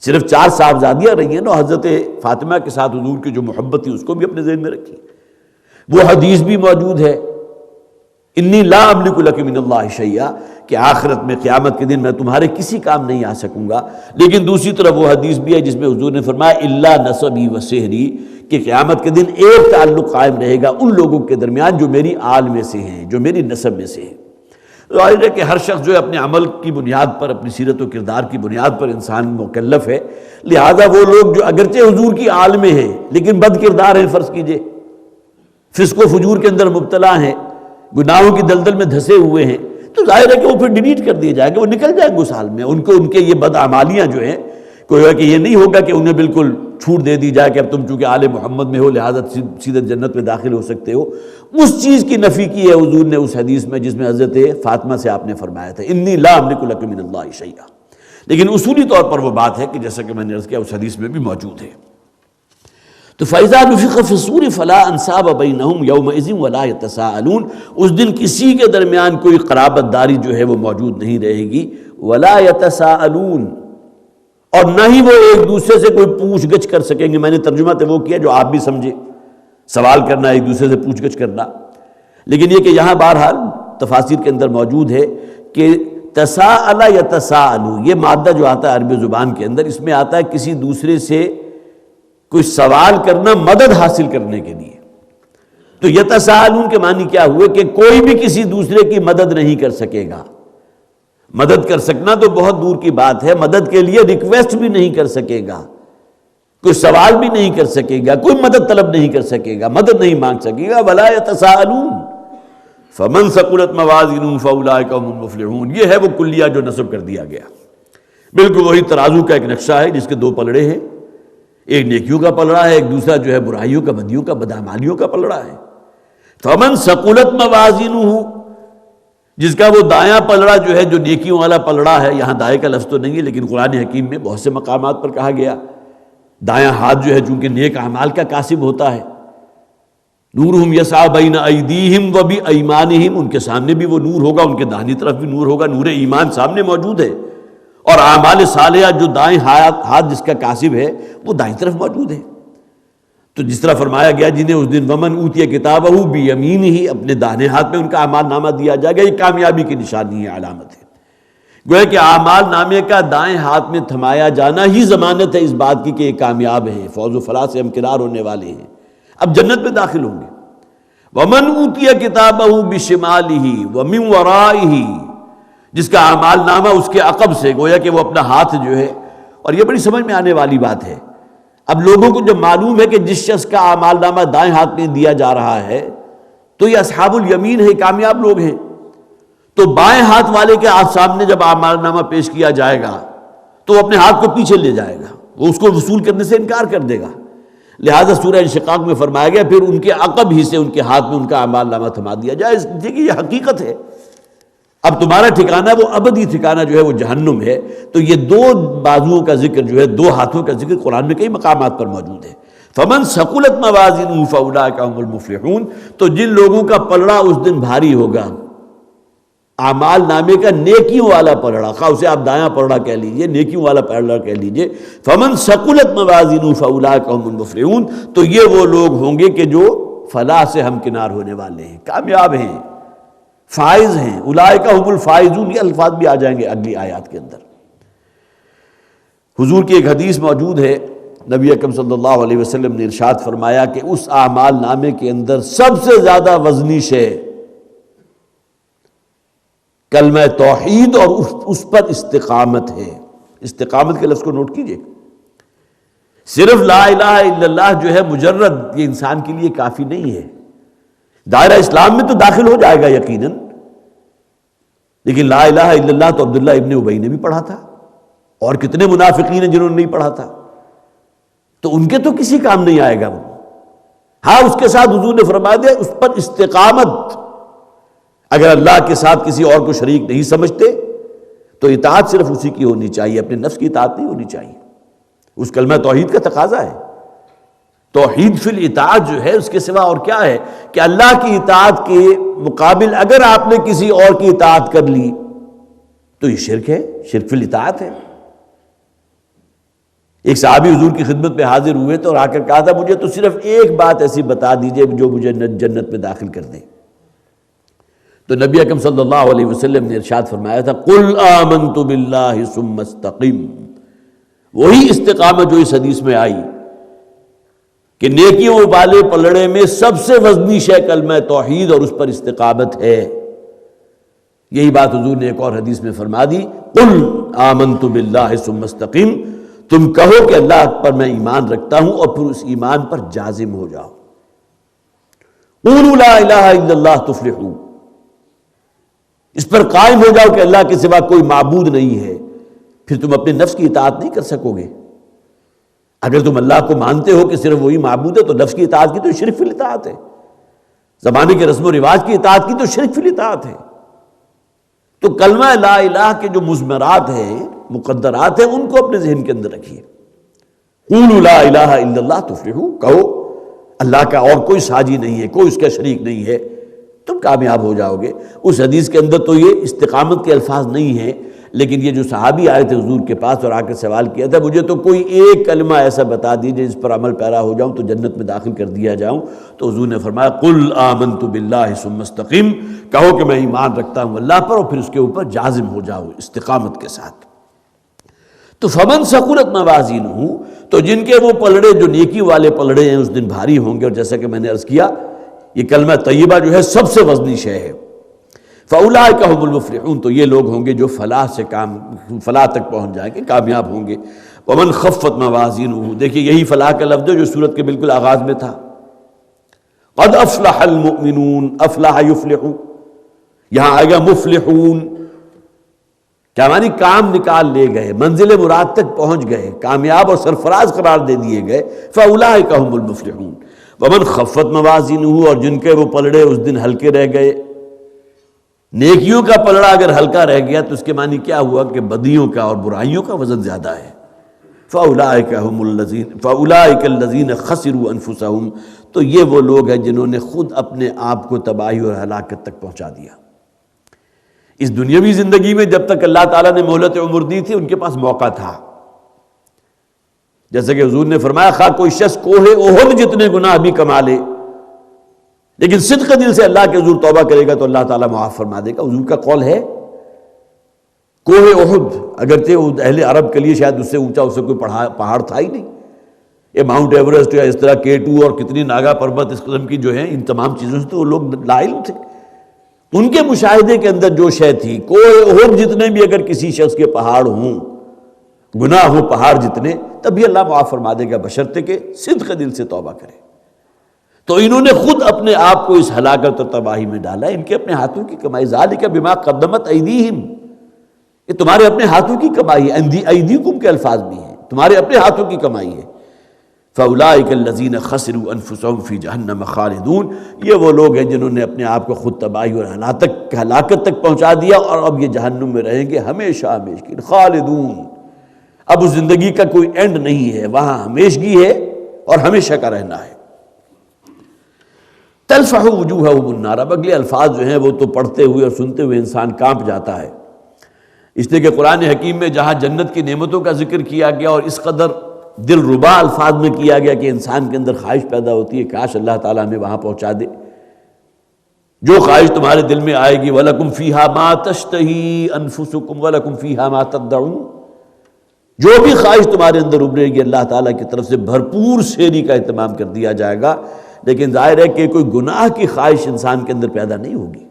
صرف 4 صاحبزادیاں رہی ہیں نا، حضرت فاطمہ کے ساتھ حضور کی جو محبت تھی اس کو بھی اپنے ذہن میں رکھی۔ وہ حدیث بھی موجود ہے انی لا املک لک من اللہ شیئا، کہ آخرت میں قیامت کے دن میں تمہارے کسی کام نہیں آ سکوں گا۔ لیکن دوسری طرف وہ حدیث بھی ہے جس میں حضور نے فرمایا الا نسبی و سحری، کہ قیامت کے دن ایک تعلق قائم رہے گا ان لوگوں کے درمیان جو میری آل میں سے ہیں، جو میری نسب میں سے ہیں۔ ظاہر ہے کہ ہر شخص جو ہے اپنے عمل کی بنیاد پر، اپنی سیرت و کردار کی بنیاد پر انسان مکلف ہے، لہذا وہ لوگ جو اگرچہ حضور کی آل میں ہیں لیکن بد کردار ہیں، فرض کیجئے فسق و فجور کے اندر مبتلا ہیں، گناہوں کی دلدل میں دھسے ہوئے ہیں، تو ظاہر ہے کہ وہ پھر ڈیلیٹ کر دیے جائیں گے، وہ نکل جائیں گے اس حال میں، ان کے یہ بد اعمالیاں جو ہیں، کوئی کہ یہ نہیں ہوگا کہ انہیں بالکل چھوٹ دے دی جائے کہ اب تم چونکہ آل محمد میں ہو لہذا سیدھے جنت میں داخل ہو سکتے ہو۔ اس چیز کی نفی کی ہے حضور نے اس حدیث میں جس میں حضرت فاطمہ سے آپ نے فرمایا تھا انی لا املک لک من اللہ شیئا، لیکن اصولی طور پر وہ بات ہے کہ جیسا کہ میں نے عرض کیا اس حدیث میں بھی موجود ہے۔ تو فَإِذَا نُفِخَ فِي الصُّورِ فَلَا أَنْسَابَ بَيْنَهُمْ يَوْمَئِذٍ وَلَا يَتَسَاءَلُونَ، اس دن کسی کے درمیان کوئی قرابت داری جو ہے وہ موجود نہیں رہے گی، وَلَا يَتَسَاءَلُونَ، اور نہ ہی وہ ایک دوسرے سے کوئی پوچھ گچھ کر سکیں گے۔ میں نے ترجمہ تو وہ کیا جو آپ بھی سمجھے، سوال کرنا، ایک دوسرے سے پوچھ گچھ کرنا، لیکن یہ کہ یہاں بہرحال تفاسیر کے اندر موجود ہے کہ تساءل یتساءل، یہ مادہ جو آتا ہے عربی زبان کے اندر، اس میں آتا ہے کسی دوسرے سے کوئی سوال کرنا مدد حاصل کرنے کے لیے۔ تو یتساءلون کے معنی کیا ہوئے کہ کوئی بھی کسی دوسرے کی مدد نہیں کر سکے گا۔ مدد کر سکنا تو بہت دور کی بات ہے، مدد کے لیے ریکویسٹ بھی نہیں کر سکے گا، کوئی سوال بھی نہیں کر سکے گا، کوئی مدد طلب نہیں کر سکے گا، مدد نہیں مانگ سکے گا۔ ولا يتساءلون فمن ثقلت موازینہ فاولئک هم المفلحون، یہ ہے وہ کلیہ جو نصب کر دیا گیا، بالکل وہی ترازو کا ایک نقشہ ہے جس کے دو پلڑے ہیں، ایک نیکیوں کا پلڑا ہے، ایک دوسرا جو ہے برائیوں کا، بدیوں کا، بدعمالیوں کا پلڑا ہے۔ فمن ثقلت موازینہ، جس کا وہ دایاں پلڑا جو ہے، جو نیکیوں والا پلڑا ہے، یہاں دائیں کا لفظ تو نہیں ہے لیکن قرآن حکیم میں بہت سے مقامات پر کہا گیا، دایاں ہاتھ جو ہے چونکہ نیک اعمال کا کاسب ہوتا ہے، نورہم یسعی بین ایدیہم وبایمانہم، ان کے سامنے بھی وہ نور ہوگا، ان کے داہنی طرف بھی نور ہوگا، نور ایمان سامنے موجود ہے، اور اعمال صالحہ جو دائیں ہاتھ جس کا کاسب ہے وہ دائیں طرف موجود ہے۔ تو جس طرح فرمایا گیا جنہیں اس دن ومن اوتی کتابہ بیمینہ، اپنے داہنے ہاتھ میں ان کا اعمال نامہ دیا جائے گا، یہ کامیابی کی نشانی ہے، علامت ہے۔ گویا کہ اعمال نامے کا دائیں ہاتھ میں تھمایا جانا ہی ضمانت ہے اس بات کی کہ یہ کامیاب ہیں، فوز و فلاح سے ہمکنار ہونے والے ہیں، اب جنت میں داخل ہوں گے۔ ومن اوتی کتابہ بشمالہ ومن ورائہ، جس کا اعمال نامہ اس کے عقب سے، گویا کہ وہ اپنا ہاتھ جو ہے، اور یہ بڑی سمجھ میں آنے والی بات ہے، اب لوگوں کو جب معلوم ہے کہ جس شخص کا اعمال نامہ دائیں ہاتھ میں دیا جا رہا ہے تو یہ اصحاب الیمین ہے، کامیاب لوگ ہیں، تو بائیں ہاتھ والے کے ہاتھ سامنے جب اعمال نامہ پیش کیا جائے گا تو وہ اپنے ہاتھ کو پیچھے لے جائے گا، وہ اس کو وصول کرنے سے انکار کر دے گا۔ لہذا سورہ انشقاق میں فرمایا گیا پھر ان کے عقب ہی سے ان کے ہاتھ میں ان کا اعمال نامہ تھما دیا جائے، دیکھیے یہ حقیقت ہے، اب تمہارا ٹھکانہ وہ ابدی ٹھکانہ جو ہے وہ جہنم ہے۔ تو یہ دو بازوؤں کا ذکر جو ہے، دو ہاتھوں کا ذکر قرآن میں کئی مقامات پر موجود ہے۔ فمن ثقلت موازینہ فاولئک هم المفلحون، تو جن لوگوں کا پلڑا اس دن بھاری ہوگا، اعمال نامے کا نیکیوں والا پلڑا، خواہ اسے آپ دایاں پلڑا کہہ لیجئے، نیکیوں والا پلڑا کہہ لیجئے، فمن ثقلت موازینہ فاولئک هم المفلحون، تو یہ وہ لوگ ہوں گے کہ جو فلاح سے ہمکنار ہونے والے ہیں، کامیاب ہیں، فائز ہیں، اولئک هم الفائزون، یہ الفاظ بھی آ جائیں گے اگلی آیات کے اندر۔ حضور کی ایک حدیث موجود ہے، نبی اکرم صلی اللہ علیہ وسلم نے ارشاد فرمایا کہ اس اعمال نامے کے اندر سب سے زیادہ وزنی شے کلمہ توحید اور اس پر استقامت ہے۔ استقامت کے لفظ کو نوٹ کیجئے، صرف لا الہ الا اللہ جو ہے مجرد یہ انسان کے لیے کافی نہیں ہے، دائرہ اسلام میں تو داخل ہو جائے گا یقیناً، لیکن لا الہ الا اللہ تو عبداللہ ابن ابی نے بھی پڑھا تھا، اور کتنے منافقین ہیں جنہوں نے نہیں پڑھا تھا، تو ان کے تو کسی کام نہیں آئے گا وہ۔ ہاں اس کے ساتھ حضور نے فرما دیا اس پر استقامت، اگر اللہ کے ساتھ کسی اور کو شریک نہیں سمجھتے تو اطاعت صرف اسی کی ہونی چاہیے، اپنے نفس کی اطاعت نہیں ہونی چاہیے، اس کلمہ توحید کا تقاضا ہے۔ توحید فی الاطاعت جو ہے اس کے سوا اور کیا ہے کہ اللہ کی اطاعت کے مقابل اگر آپ نے کسی اور کی اطاعت کر لی تو یہ شرک ہے، شرک فی الاطاعت ہے۔ ایک صحابی حضور کی خدمت میں حاضر ہوئے تو اور آ کر کہا تھا مجھے تو صرف ایک بات ایسی بتا دیجئے جو مجھے جنت میں داخل کر دے، تو نبی اکرم صلی اللہ علیہ وسلم نے ارشاد فرمایا تھا قل آمنت باللہ ثم استقم، وہی استقامت جو اس حدیث میں آئی کہ نیکیوں والے پلڑے میں سب سے وزنی شے کلمہ توحید اور اس پر استقامت ہے، یہی بات حضور نے ایک اور حدیث میں فرما دی، قل آمنت باللہ ثم استقم، تم کہو کہ اللہ پر میں ایمان رکھتا ہوں اور پھر اس ایمان پر جازم ہو جاؤ۔ قولوا لا الہ الا اللہ تفلحوا، اس پر قائم ہو جاؤ کہ اللہ کے سوا کوئی معبود نہیں ہے، پھر تم اپنے نفس کی اطاعت نہیں کر سکو گے۔ اگر تم اللہ کو مانتے ہو کہ صرف وہی معبود ہے تو نفس کی اطاعت کی تو شرک فی الاطاعت ہے، زمانے کے رسم و رواج کی اطاعت کی تو شرک فی الاطاعت ہے۔ تو کلمہ لا الہ کے جو مضمرات ہیں، مقدرات ہیں، ان کو اپنے ذہن کے اندر رکھیے۔ قولوا لا الہ الا اللہ تفلحوا، کہو اللہ کا اور کوئی ساجی نہیں ہے، کوئی اس کا شریک نہیں ہے، تم کامیاب ہو جاؤ گے۔ اس حدیث کے اندر تو یہ استقامت کے الفاظ نہیں ہیں، لیکن یہ جو صحابی آئے تھے حضور کے پاس اور آ کے سوال کیا تھا مجھے تو کوئی ایک کلمہ ایسا بتا دیجئے جس پر عمل پیرا ہو جاؤں تو جنت میں داخل کر دیا جاؤں، تو حضور نے فرمایا قل آمنت باللہ ثم استقم، کہو کہ میں ایمان رکھتا ہوں اللہ پر اور پھر اس کے اوپر جازم ہو جاؤ استقامت کے ساتھ۔ تو فمن ثقلت موازینہ، تو جن کے وہ پلڑے جو نیکی والے پلڑے ہیں اس دن بھاری ہوں گے، اور جیسا کہ میں نے عرض کیا یہ کلمہ طیبہ جو ہے سب سے وزنی شے ہے، فاولئک ھم المفلحون، تو یہ لوگ ہوں گے جو فلاح تک پہنچ جائیں گے، کامیاب ہوں گے۔ ومن خفت موازینہ، دیکھیے یہی فلاح کا لفظ ہے جو سورت کے بالکل آغاز میں تھا، قد افلح المؤمنون، افلح یفلح، یہاں آئے گا مفلحون، کیا معنی کام نکال لے گئے، منزل مراد تک پہنچ گئے، کامیاب اور سرفراز قرار دے دیے گئے، فاولئک ھم المفلحون۔ ومن خفت موازینہ، اور جن کے وہ پلڑے اس دن ہلکے رہ گئے، نیکیوں کا پلڑا اگر ہلکا رہ گیا تو اس کے معنی کیا ہوا کہ بدیوں کا اور برائیوں کا وزن زیادہ ہے۔ فَأُولَٰئِكَ الَّذِينَ خَسِرُوا أَنفُسَهُمْ، تو یہ وہ لوگ ہیں جنہوں نے خود اپنے آپ کو تباہی اور ہلاکت تک پہنچا دیا۔ اس دنیاوی زندگی میں جب تک اللہ تعالیٰ نے مہلت عمر دی تھی ان کے پاس موقع تھا، جیسے کہ حضور نے فرمایا خواہ کوئی شخص کوہ احد جتنے گناہ بھی کما لے لیکن صدق دل سے اللہ کے حضور توبہ کرے گا تو اللہ تعالیٰ معاف فرما دے گا۔ حضور کا قول ہے کوہ احد، اگرچہ اہل عرب کے لیے شاید اس سے اونچا اس سے کوئی پہاڑ تھا ہی نہیں، یہ ماؤنٹ ایوریسٹ یا اس طرح K2 اور کتنی ناگا پربت اس قسم کی جو ہیں، ان تمام چیزوں سے تو وہ لوگ لا علم تھے۔ ان کے مشاہدے کے اندر جو شے تھی، کوہ احد جتنے بھی اگر کسی شخص کے پہاڑ ہوں، گناہ ہوں پہاڑ جتنے، تب بھی اللہ معاف فرما دے گا بشرطے کہ صدق دل سے توبہ کرے۔ تو انہوں نے خود اپنے آپ کو اس ہلاکت اور تباہی میں ڈالا، ان کے اپنے ہاتھوں کی کمائی، ذالک بما قدمت ایدیہم، یہ تمہارے اپنے ہاتھوں کی کمائی ہے، ایدیکم کے الفاظ بھی ہیں، تمہارے اپنے ہاتھوں کی کمائی ہے۔ فَأُولَٰئِكَ الَّذِينَ خَسِرُوا أَنفُسَهُمْ فِي جَهَنَّمَ خالدون، یہ وہ لوگ ہیں جنہوں نے اپنے آپ کو خود تباہی اور ہلاکت تک پہنچا دیا اور اب یہ جہنم میں رہیں گے ہمیشہ ہمیشہ خالدون۔ اب اس زندگی کا کوئی اینڈ نہیں ہے، وہاں ہمیشگی ہے اور ہمیشہ کا رہنا ہے۔ تلفح وجوہہم النار، اب اگلے الفاظ جو ہیں وہ تو پڑھتے ہوئے اور سنتے ہوئے انسان کانپ جاتا ہے، اس لیے کہ قرآن حکیم میں جہاں جنت کی نعمتوں کا ذکر کیا گیا اور اس قدر دل ربا الفاظ میں کیا گیا کہ انسان کے اندر خواہش پیدا ہوتی ہے کاش اللہ تعالیٰ ہمیں وہاں پہنچا دے۔ جو خواہش تمہارے دل میں آئے گی وَلَكُمْ فِيهَا مَا تَشْتَهِي أَنفُسُكُمْ وَلَكُمْ فِيهَا مَا تَدَّعُونَ، جو بھی خواہش تمہارے اندر ابھرے گی اللہ تعالیٰ کی طرف سے بھرپور سیری کا اہتمام کر دیا جائے گا، لیکن ظاہر ہے کہ کوئی گناہ کی خواہش انسان کے اندر پیدا نہیں ہوگی۔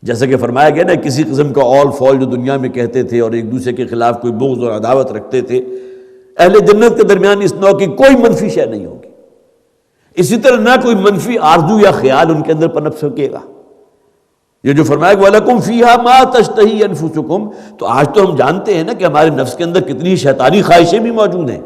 جیسا کہ فرمایا گیا نا، کسی قسم کا اول فال جو دنیا میں کہتے تھے اور ایک دوسرے کے خلاف کوئی بغض اور عداوت رکھتے تھے، اہل جنت کے درمیان اس نوع کی کوئی منفی شے نہیں ہوگی۔ اسی طرح نہ کوئی منفی آرزو یا خیال ان کے اندر پنپ سکے گا۔ یہ جو فرمایا کہ وَلَكُمْ فِيهَا مَا تَشْتَهِي أَنفُسُكُمْ، تو آج تو ہم جانتے ہیں نا کہ ہمارے نفس کے اندر کتنی شیطانی خواہشیں بھی موجود ہیں،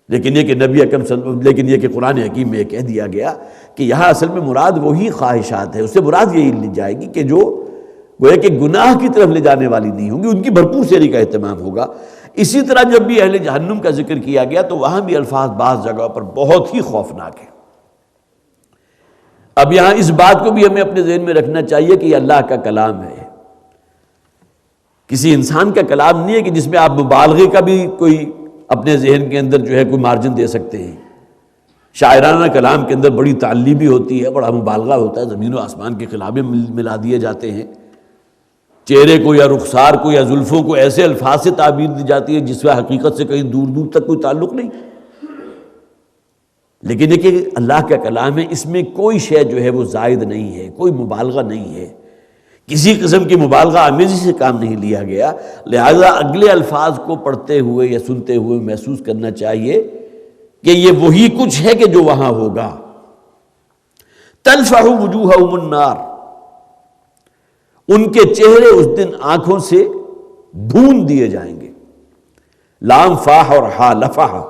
لیکن یہ کہ نبی اکرم لیکن یہ کہ قرآن حکیم میں یہ کہہ دیا گیا کہ یہاں اصل میں مراد وہی خواہشات ہے، اس سے مراد یہی لی جائے گی کہ جو گویا کہ گناہ کی طرف لے جانے والی نہیں ہوں گی، ان کی بھرپور سیری کا اہتمام ہوگا۔ اسی طرح جب بھی اہل جہنم کا ذکر کیا گیا تو وہاں بھی الفاظ بعض جگہ پر بہت ہی خوفناک ہیں۔ اب یہاں اس بات کو بھی ہمیں اپنے ذہن میں رکھنا چاہیے کہ یہ اللہ کا کلام ہے، کسی انسان کا کلام نہیں ہے کہ جس میں آپ مبالغے کا بھی کوئی اپنے ذہن کے اندر جو ہے کوئی مارجن دے سکتے ہیں۔ شاعرانہ کلام کے اندر بڑی تعلی بھی ہوتی ہے، بڑا مبالغہ ہوتا ہے، زمین و آسمان کے خلابے ملا دیے جاتے ہیں، چہرے کو یا رخسار کو یا زلفوں کو ایسے الفاظ سے تعبیر دی جاتی ہے جس کا حقیقت سے کہیں دور دور تک کوئی تعلق نہیں۔ لیکن یہ کہ اللہ کا کلام ہے، اس میں کوئی شے جو ہے وہ زائد نہیں ہے، کوئی مبالغہ نہیں ہے، کسی قسم کی مبالغہ آمیزی سے کام نہیں لیا گیا، لہذا اگلے الفاظ کو پڑھتے ہوئے یا سنتے ہوئے محسوس کرنا چاہیے کہ یہ وہی کچھ ہے کہ جو وہاں ہوگا۔ تلفح وجوہہم النار، ان کے چہرے اس دن آنکھوں سے بھون دیے جائیں گے۔ لام فاح اور ہا لفح،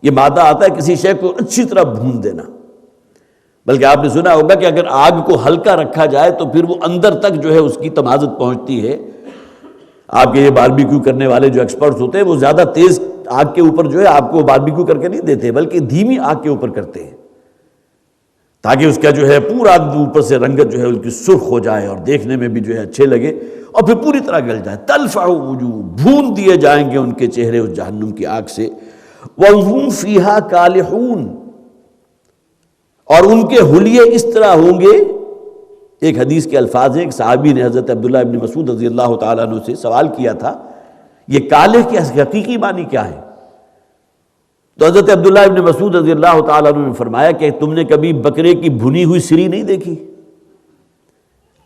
یہ مادہ آتا ہے کسی شے کو اچھی طرح بھون دینا، بلکہ آپ نے سنا ہوگا کہ اگر آگ کو ہلکا رکھا جائے تو پھر وہ اندر تک جو ہے اس کی تمازت پہنچتی ہے۔ آپ کے یہ باربیکیو کرنے والے جو ایکسپرٹس ہوتے ہیں وہ زیادہ تیز آگ کے اوپر جو ہے آپ کو باربیکیو کر کے نہیں دیتے، بلکہ دھیمی آگ کے اوپر کرتے ہیں تاکہ اس کا جو ہے پورا اوپر سے رنگت جو ہے ان کی سرخ ہو جائے اور دیکھنے میں بھی جو ہے اچھے لگے اور پھر پوری طرح گل جائے۔ تلفح وجوہ، بھون دیے جائیں گے ان کے چہرے اس جہنم کی آگ سے۔ وَهُمْ فِيهَا كَالِحُونَ، اور ان کے حلیے اس طرح ہوں گے۔ ایک حدیث کے الفاظ ہیں، ایک صحابی نے حضرت عبداللہ ابن مسعود رضی اللہ تعالیٰ عنہ سے سوال کیا تھا یہ کالح کے حقیقی معنی کیا ہے؟ تو حضرت عبداللہ ابن مسعود رضی اللہ تعالیٰ عنہ نے فرمایا کہ تم نے کبھی بکرے کی بھنی ہوئی سری نہیں دیکھی؟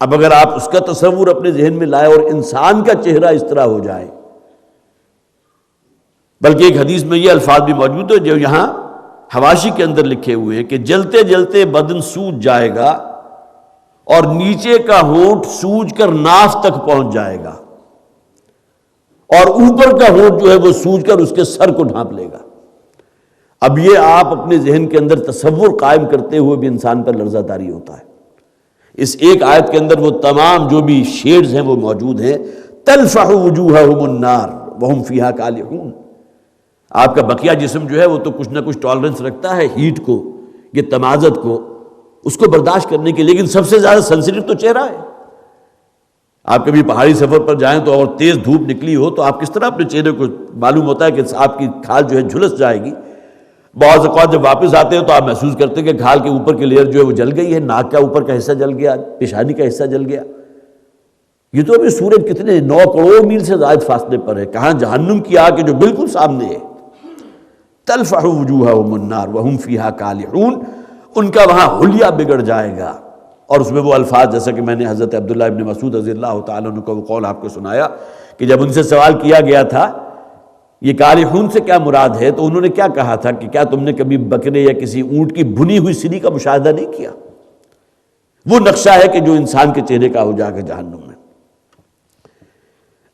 اب اگر آپ اس کا تصور اپنے ذہن میں لائے اور انسان کا چہرہ اس طرح ہو جائے، بلکہ ایک حدیث میں یہ الفاظ بھی موجود ہے جو یہاں حواشی کے اندر لکھے ہوئے ہیں کہ جلتے جلتے بدن سوج جائے گا اور نیچے کا ہونٹ سوج کر ناف تک پہنچ جائے گا اور اوپر کا ہونٹ جو ہے وہ سوج کر اس کے سر کو ڈھانپ لے گا۔ اب یہ آپ اپنے ذہن کے اندر تصور قائم کرتے ہوئے بھی انسان پر لرزہ طاری ہوتا ہے۔ اس ایک آیت کے اندر وہ تمام جو بھی شیڈز ہیں وہ موجود ہیں۔ تلفح وجوہہم النار وہم فیہا کالحون، آپ کا بقیہ جسم جو ہے وہ تو کچھ نہ کچھ ٹالرنس رکھتا ہے ہیٹ کو، یہ تمازت کو، اس کو برداشت کرنے کے، لیکن سب سے زیادہ سینسیٹیو تو چہرہ ہے۔ آپ کبھی پہاڑی سفر پر جائیں تو اور تیز دھوپ نکلی ہو تو آپ کس طرح اپنے چہرے کو، معلوم ہوتا ہے کہ آپ کی کھال جو ہے جھلس جائے گی۔ بعض اوقات جب واپس آتے ہیں تو آپ محسوس کرتے ہیں کہ کھال کے اوپر کی لیئر جو ہے وہ جل گئی ہے، ناک کا اوپر کا حصہ جل گیا، پیشانی کا حصہ جل گیا۔ یہ تو ابھی سورج کتنے 9 کروڑ میل سے زائد فاصلے پر ہے، کہاں جہنم کی آگ جو بالکل سامنے ہے۔ تلفح وجوہہم النار وہم فیہا کالحون، ان کا وہاں حلیہ بگڑ جائے گا۔ اور اس میں وہ الفاظ جیسا کہ میں نے حضرت عبداللہ ابن مسعود رضی اللہ تعالیٰ عنہ کا وہ قول آپ کو سنایا کہ جب ان سے سوال کیا گیا تھا یہ کالحون سے کیا مراد ہے، تو انہوں نے کیا کہا تھا کہ کیا تم نے کبھی بکرے یا کسی اونٹ کی بھنی ہوئی سری کا مشاہدہ نہیں کیا؟ وہ نقشہ ہے کہ جو انسان کے چہرے کا ہو جائے گا جہنم میں۔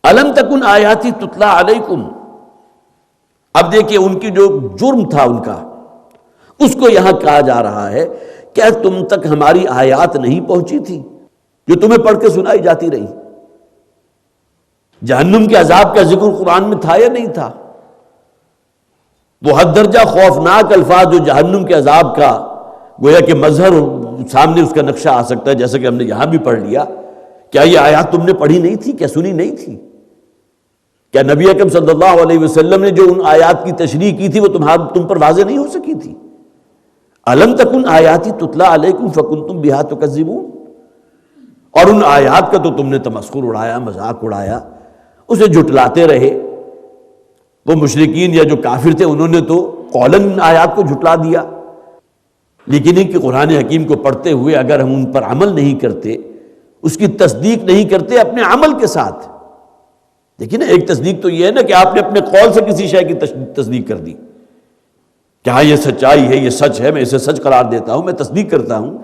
الم تکن آیاتی تتلی علیکم، اب دیکھیں ان کی جو جرم تھا ان کا، اس کو یہاں کہا جا رہا ہے کیا تم تک ہماری آیات نہیں پہنچی تھی جو تمہیں پڑھ کے سنائی جاتی رہی؟ جہنم کے عذاب کا ذکر قرآن میں تھا یا نہیں تھا؟ وہ حد درجہ خوفناک الفاظ جو جہنم کے عذاب کا گویا کہ مظہر سامنے اس کا نقشہ آ سکتا ہے، جیسا کہ ہم نے یہاں بھی پڑھ لیا، کیا یہ آیات تم نے پڑھی نہیں تھی؟ کیا سنی نہیں تھی؟ کیا نبی اکرم صلی اللہ علیہ وسلم نے جو ان آیات کی تشریح کی تھی وہ تم پر واضح نہیں ہو سکی تھی؟ الم تکن آیاتی تتلی علیکم فکنتم بہا تکذبون، اور ان آیات کا تو تم نے تمسخر اڑایا، مذاق اڑایا، اسے جھٹلاتے رہے۔ وہ مشرکین یا جو کافر تھے انہوں نے تو قولاً آیات کو جھٹلا دیا، لیکن ان کی قرآن حکیم کو پڑھتے ہوئے اگر ہم ان پر عمل نہیں کرتے، اس کی تصدیق نہیں کرتے اپنے عمل کے ساتھ، دیکھیں نا، ایک تصدیق تو یہ ہے نا کہ آپ نے اپنے قول سے کسی شے کی تصدیق کر دی کہ ہاں یہ سچائی ہے، یہ سچ ہے، میں اسے سچ قرار دیتا ہوں، میں تصدیق کرتا ہوں۔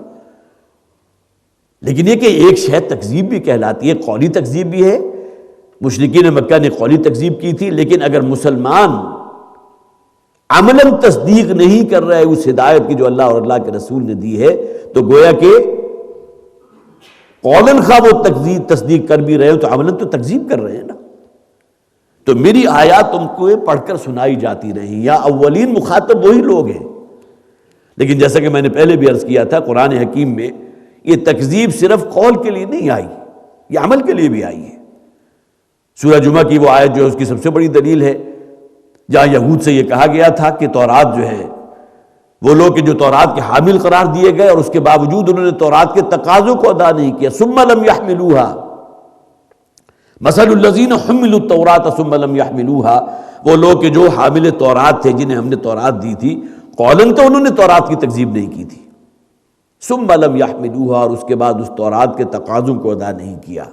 لیکن یہ کہ ایک شے تکذیب بھی کہلاتی ہے، قولی تکذیب بھی ہے۔ مشرکین مکہ نے قولی تکذیب کی تھی، لیکن اگر مسلمان عملاً تصدیق نہیں کر رہے اس ہدایت کی جو اللہ اور اللہ کے رسول نے دی ہے، تو گویا کہ قولاً خواہ وہ تصدیق کر بھی رہے ہو تو عملاً تو تکذیب کر رہے ہیں نا۔ تو میری آیات تم کو پڑھ کر سنائی جاتی رہی، یا اولین مخاطب وہی لوگ ہیں۔ لیکن جیسا کہ میں نے پہلے بھی عرض کیا تھا، قرآن حکیم میں یہ تکذیب صرف قول کے لیے نہیں آئی، یہ عمل کے لیے بھی آئی ہے۔ سورہ جمعہ کی وہ آیت جو ہے اس کی سب سے بڑی دلیل ہے، جہاں یہود سے یہ کہا گیا تھا کہ تورات جو ہے، وہ لوگ جو تورات کے حامل قرار دیے گئے اور اس کے باوجود انہوں نے تورات کے تقاضوں کو ادا نہیں کیا۔ ثم لم يحملوها مثل الذین حملوا التوراۃ ثم لم يحملوها، وہ لوگ کہ جو حامل تورات تھے، جنہیں ہم نے تورات دی تھی، قولاً تو انہوں نے تورات کی تکذیب نہیں کی تھی، ثم لم يحملوها، اور اس کے بعد اس تورات کے تقاضوں کو ادا نہیں کیا،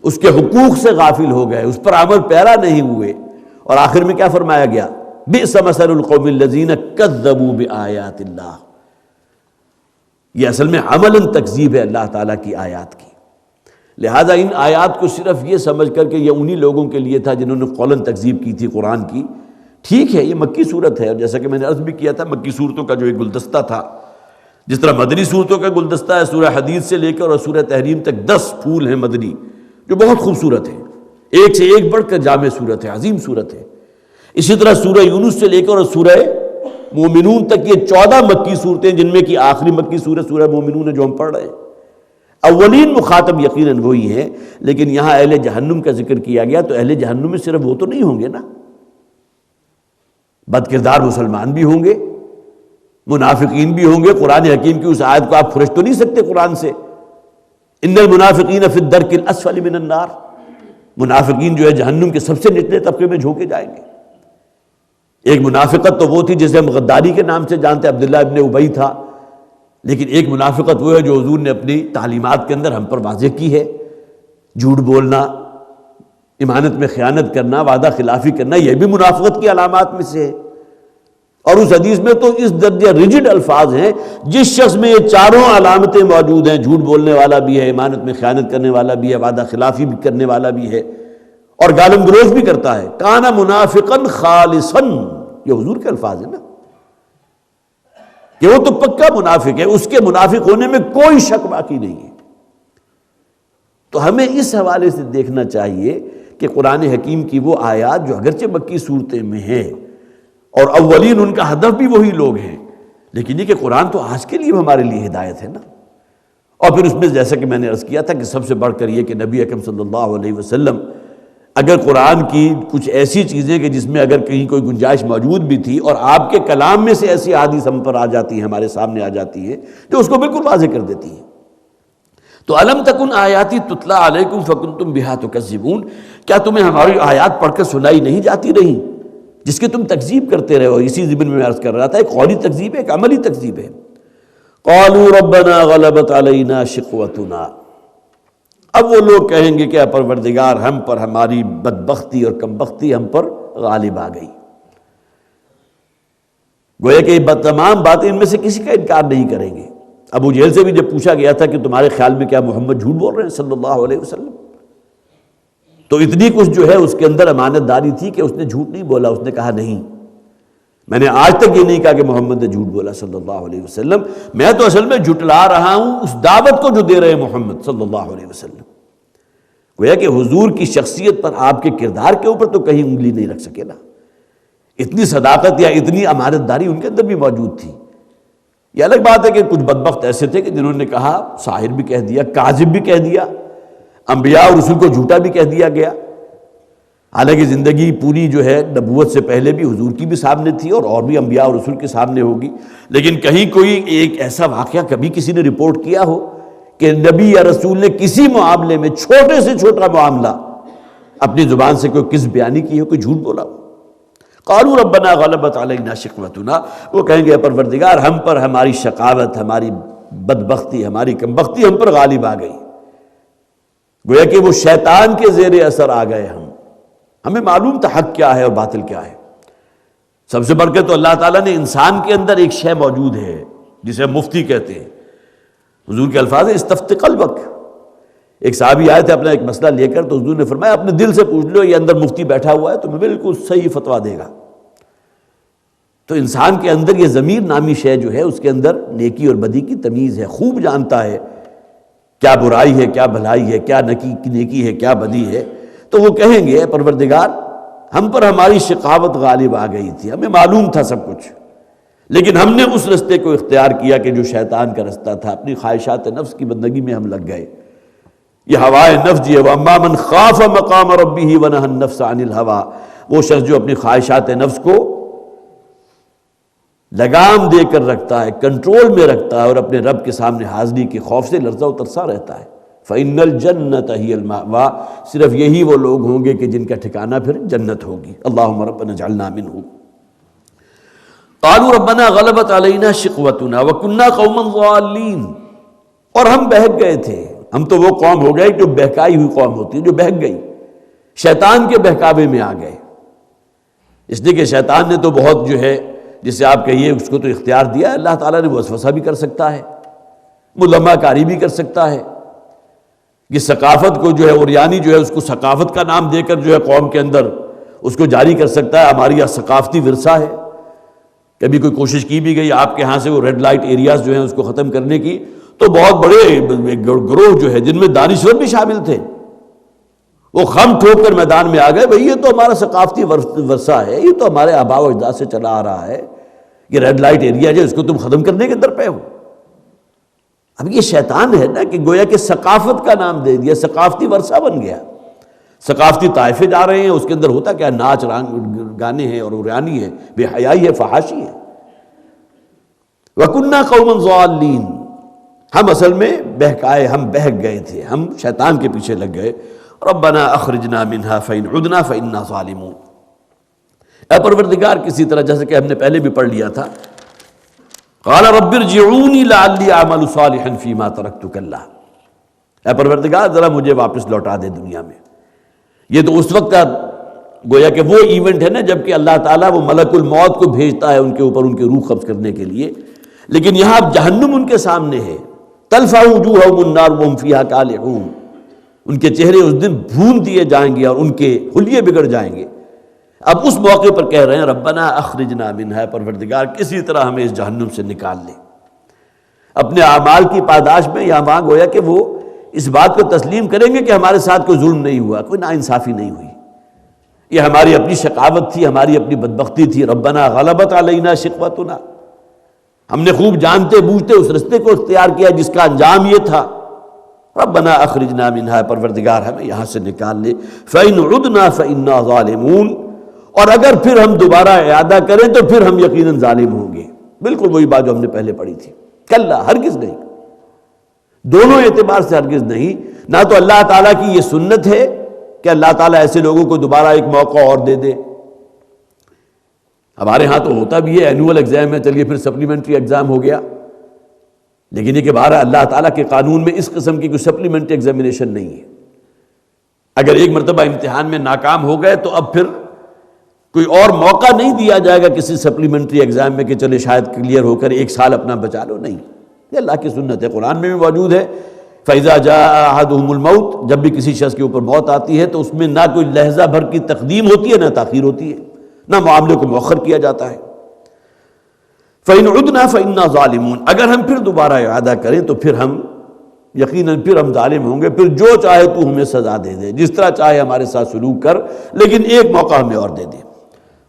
اس کے حقوق سے غافل ہو گئے، اس پر عمل پیرا نہیں ہوئے، اور آخر میں کیا فرمایا گیا؟ بئس مثل القوم الذین کذبوا بآیات اللہ۔ یہ اصل میں عملاً تکذیب ہے اللہ تعالیٰ کی آیات کی۔ لہذا ان آیات کو صرف یہ سمجھ کر کہ یہ انہی لوگوں کے لیے تھا جنہوں نے قولاً تکذیب کی تھی قرآن کی، ٹھیک ہے، یہ مکی صورت ہے، اور جیسا کہ میں نے عرض بھی کیا تھا مکی صورتوں کا جو ایک گلدستہ تھا، جس طرح مدنی صورتوں کا گلدستہ ہے، سورہ حدید سے لے کر اور سورہ تحریم تک 10 پھول ہیں مدنی جو بہت خوبصورت ہیں، ایک سے ایک بڑھ کر جامع صورت ہے، عظیم صورت ہے۔ اسی طرح سورہ یونس سے لے کر اور سورہ مومنون تک یہ 14 مکی صورتیں، جن میں کی آخری مکی صورت سورہ مومنون ہے جو ہم پڑھ رہے ہیں۔ اولین مخاطب یقیناً وہی ہیں، لیکن یہاں اہل جہنم کا ذکر کیا گیا تو اہل جہنم میں صرف وہ تو نہیں ہوں گے نا، بد کردار مسلمان بھی ہوں گے، منافقین بھی ہوں گے۔ قرآن حکیم کی اس آیت کو آپ کھرچ تو نہیں سکتے قرآن سے، ان المنافقین فی الدرک الاسفل من النار، منافقین جو ہے جہنم کے سب سے نچلے طبقے میں جھونکے جائیں گے۔ ایک منافقت تو وہ تھی جسے ہم غداری کے نام سے جانتے، عبداللہ ابن ابی تھا، لیکن ایک منافقت وہ ہے جو حضور نے اپنی تعلیمات کے اندر ہم پر واضح کی ہے، جھوٹ بولنا، امانت میں خیانت کرنا، وعدہ خلافی کرنا، یہ بھی منافقت کی علامات میں سے ہے۔ اور اس حدیث میں تو اس درجہ ریجڈ الفاظ ہیں، جس شخص میں یہ چاروں علامتیں موجود ہیں، جھوٹ بولنے والا بھی ہے، امانت میں خیانت کرنے والا بھی ہے، وعدہ خلافی بھی کرنے والا بھی ہے، اور گالم گلوچ بھی کرتا ہے، کان منافقا خالصا، یہ حضور کے الفاظ ہیں نا، کہ وہ تو پکا منافق ہے، اس کے منافق ہونے میں کوئی شک باقی نہیں ہے۔ تو ہمیں اس حوالے سے دیکھنا چاہیے کہ قرآن حکیم کی وہ آیات جو اگرچہ مکی صورتیں میں ہیں اور اولین ان کا ہدف بھی وہی لوگ ہیں، لیکن یہ کہ قرآن تو آج کے لیے ہمارے لیے ہدایت ہے نا۔ اور پھر اس میں جیسا کہ میں نے عرض کیا تھا کہ سب سے بڑھ کر یہ کہ نبی اکرم صلی اللہ علیہ وسلم اگر قرآن کی کچھ ایسی چیزیں کہ جس میں اگر کہیں کوئی گنجائش موجود بھی تھی اور آپ کے کلام میں سے ایسی حدیث ہم پر آ جاتی ہیں، ہمارے سامنے آ جاتی ہیں جو اس کو بالکل واضح کر دیتی ہیں، تو الم تکن آیاتی تتلا علیکم فکنتم بہا تکذبون، کیا تمہیں ہماری آیات پڑھ کر سنائی نہیں جاتی رہی جس کے تم تکذیب کرتے رہے ہو؟ اسی ضمن میں عرض کر رہا تھا، ایک قولی تکذیب ہے، ایک عملی تکذیب ہے۔ قالوا ربنا غلبت علینا شقوتنا، اب وہ لوگ کہیں گے کہ اے پروردگار ہم پر ہماری بدبختی اور کمبختی ہم پر غالب آ گئی۔ گویا کہ یہ تمام باتیں ان میں سے کسی کا انکار نہیں کریں گے۔ ابو جہل سے بھی جب پوچھا گیا تھا کہ تمہارے خیال میں کیا محمد جھوٹ بول رہے ہیں صلی اللہ علیہ وسلم، تو اتنی کچھ جو ہے اس کے اندر امانت داری تھی کہ اس نے جھوٹ نہیں بولا، اس نے کہا نہیں، میں نے آج تک یہ نہیں کہا کہ محمد نے جھوٹ بولا صلی اللہ علیہ وسلم، میں تو اصل میں جھٹلا رہا ہوں اس دعوت کو جو دے رہے محمد صلی اللہ علیہ وسلم۔ گویا کہ حضور کی شخصیت پر، آپ کے کردار کے اوپر تو کہیں انگلی نہیں رکھ سکے نا، اتنی صداقت یا اتنی امانت داری ان کے اندر بھی موجود تھی۔ یہ الگ بات ہے کہ کچھ بدبخت ایسے تھے کہ جنہوں نے کہا، ساحر بھی کہہ دیا، کاذب بھی کہہ دیا، انبیاء اور رسول کو جھوٹا بھی کہہ دیا گیا، حالانکہ زندگی پوری جو ہے نبوت سے پہلے بھی حضور کی بھی سامنے تھی اور بھی انبیاء اور رسول کے سامنے ہوگی، لیکن کہیں کوئی ایک ایسا واقعہ کبھی کسی نے رپورٹ کیا ہو کہ نبی یا رسول نے کسی معاملے میں چھوٹے سے چھوٹا معاملہ اپنی زبان سے کوئی کذب بیانی کی ہو، کوئی جھوٹ بولا ہو؟ قالوا ربنا غلبت علینا شقوتنا، وہ کہیں گے پروردگار ہم پر ہماری شقاوت، ہماری بدبختی، ہماری کمبختی ہم پر غالب آ گئی۔ گویا کہ وہ شیطان کے زیر اثر آ گئے، ہمیں معلوم تھا حق کیا ہے اور باطل کیا ہے۔ سب سے بڑھ کے تو اللہ تعالیٰ نے انسان کے اندر ایک شے موجود ہے جسے ہم مفتی کہتے ہیں، حضور کے الفاظ ہیں استفت قلبک۔ ایک صحابی آئے تھے اپنا ایک مسئلہ لے کر، تو حضور نے فرمایا اپنے دل سے پوچھ لو، یہ اندر مفتی بیٹھا ہوا ہے تمہیں بالکل صحیح فتویٰ دے گا۔ تو انسان کے اندر یہ ضمیر نامی شے جو ہے اس کے اندر نیکی اور بدی کی تمیز ہے، خوب جانتا ہے کیا برائی ہے، کیا بھلائی ہے، کیا نیکی ہے، کیا بدی ہے۔ تو وہ کہیں گے پروردگار ہم پر ہماری شقاوت غالب آ گئی تھی، ہمیں معلوم تھا سب کچھ، لیکن ہم نے اس رستے کو اختیار کیا کہ جو شیطان کا رستہ تھا، اپنی خواہشات نفس کی بندگی میں ہم لگ گئے۔ یہ ہوائے نفس جی ہے، وَأَمَّا مَنْ خَافَ مَقَامَ رَبِّهِ وَنَهَى النَّفْسَ عَنِ الْهَوَىٰ، وہ شخص جو اپنی خواہشات نفس کو لگام دے کر رکھتا ہے، کنٹرول میں رکھتا ہے، اور اپنے رب کے سامنے حاضری کے خوف سے لرزہ و ترسا رہتا ہے۔ فَإِنَّ الْجَنَّةَ هِيَ الْمَأْوَىٰ، صرف یہی وہ لوگ ہوں گے کہ جن کا ٹھکانہ پھر جنت ہوگی۔ اللہم ربنا اجعلنا منہم۔ قالوا ربنا غلبت علینا شقوتنا وکنا قوما ضالین، اور ہم بہک گئے تھے، ہم تو وہ قوم ہو گئے جو بہکائی ہوئی قوم ہوتی ہے، جو بہک گئی، شیطان کے بہکاوے میں آ گئے۔ اس لیے کہ شیطان نے تو بہت جو ہے، جسے آپ کہیے اس کو تو اختیار دیا ہے اللہ تعالیٰ نے، وسوسہ بھی کر سکتا ہے، ملمہ کاری بھی کر سکتا ہے، کہ ثقافت کو جو ہے اوریانی جو ہے اس کو ثقافت کا نام دے کر جو ہے قوم کے اندر اس کو جاری کر سکتا ہے، ہماری یہ ثقافتی ورثہ ہے۔ کبھی کوئی کوشش کی بھی گئی آپ کے ہاں سے وہ ریڈ لائٹ ایریاز جو ہیں اس کو ختم کرنے کی، تو بہت بڑے گروہ جو ہے جن میں دانشور بھی شامل تھے، وہ خم ٹھوک کر میدان میں آ گئے، بھئی یہ تو ہمارا ثقافتی ورثہ ہے، یہ تو ہمارے آباء و اجداد سے چلا آ رہا ہے، یہ ریڈ لائٹ ایریا جو ہے اس کو تم ختم کرنے کے در پہ ہو۔ اب یہ شیطان ہے نا کہ گویا کہ ثقافت کا نام دے دیا، ثقافتی ورثہ بن گیا، ثقافتی طائفے جا رہے ہیں، اس کے اندر ہوتا کیا ناچ گانے ہیں اور اوریانی ہے، بے حیائی ہے، فحاشی ہے۔ وَكُنَّا قَوْمًا ضَالِّينَ، ہم اصل میں بہکائے، ہم بہک گئے تھے، ہم شیطان کے پیچھے لگ گئے۔ ربنا اخرجنا منها فإن عدنا فإنا ظالمون، اے پروردگار، کسی طرح جیسے کہ ہم نے پہلے بھی پڑھ لیا تھا، قال رب ارجعونی لعلی اعمل صالحا فیما ترکت کلا، اے پروردگار ذرا مجھے واپس لوٹا دے دنیا میں۔ یہ تو اس وقت کا گویا کہ وہ ایونٹ ہے نا جب کہ اللہ تعالیٰ وہ ملک الموت کو بھیجتا ہے ان کے اوپر ان کی روح قبض کرنے کے لیے، لیکن یہاں جہنم ان کے سامنے ہے، تلفح وجوہہم النار وہم فیہا کالحون، ان کے چہرے اس دن بھون دیے جائیں گے اور ان کے حلیے بگڑ جائیں گے۔ اب اس موقع پر کہہ رہے ہیں ربنا اخرجنا منہا، پروردگار کسی طرح ہمیں اس جہنم سے نکال لے۔ اپنے اعمال کی پاداش میں یا وہاں گویا کہ وہ اس بات کو تسلیم کریں گے کہ ہمارے ساتھ کوئی ظلم نہیں ہوا، کوئی ناانصافی نہیں ہوئی، یہ ہماری اپنی شقاوت تھی، ہماری اپنی بدبختی تھی۔ ربنا غلبت علینا شقوتنا، ہم نے خوب جانتے بوجھتے اس رستے کو اختیار کیا جس کا انجام یہ تھا۔ ربنا اخرجنا منہا، پروردگار ہمیں یہاں سے نکال لے۔ فإن عدنا فإنا ظالمون، اور اگر پھر ہم دوبارہ اعادہ کریں تو پھر ہم یقیناً ظالم ہوں گے۔ بالکل وہی بات جو ہم نے پہلے پڑھی تھی، کلا، ہرگز نہیں، دونوں اعتبار سے ہرگز نہیں۔ نہ تو اللہ تعالیٰ کی یہ سنت ہے کہ اللہ تعالیٰ ایسے لوگوں کو دوبارہ ایک موقع اور دے دے۔ ہمارے ہاں تو ہوتا بھی ہے، اینول ایگزام ہے، چلیے پھر سپلیمنٹری ایگزام ہو گیا، لیکن یہ کہ بہرحال اللہ تعالیٰ کے قانون میں اس قسم کی کوئی سپلیمنٹری ایگزامینیشن نہیں ہے۔ اگر ایک مرتبہ امتحان میں ناکام ہو گئے تو اب پھر کوئی اور موقع نہیں دیا جائے گا کسی سپلیمنٹری ایگزام میں کہ چلے شاید کلیئر ہو کر ایک سال اپنا بچا لو، نہیں، یہ اللہ کی سنت ہے، قرآن میں بھی موجود ہے۔ فَإِذَا جَاءَ أَحَدُهُمُ الْمَوْتُ، جب بھی کسی شخص کے اوپر موت آتی ہے تو اس میں نہ کوئی لحظہ بھر کی تقدیم ہوتی ہے نہ تاخیر ہوتی ہے، نہ معاملے کو مؤخر کیا جاتا ہے۔ فَإِنْ عُدْنَا فَإِنَّا ظَالِمُونَ، اگر ہم پھر دوبارہ اعادہ کریں تو پھر ہم یقیناً پھر ہم ظالم ہوں گے، پھر جو چاہے تو ہمیں سزا دے دے، جس طرح چاہے ہمارے ساتھ سلوک کر، لیکن ایک موقع ہمیں اور دے دے۔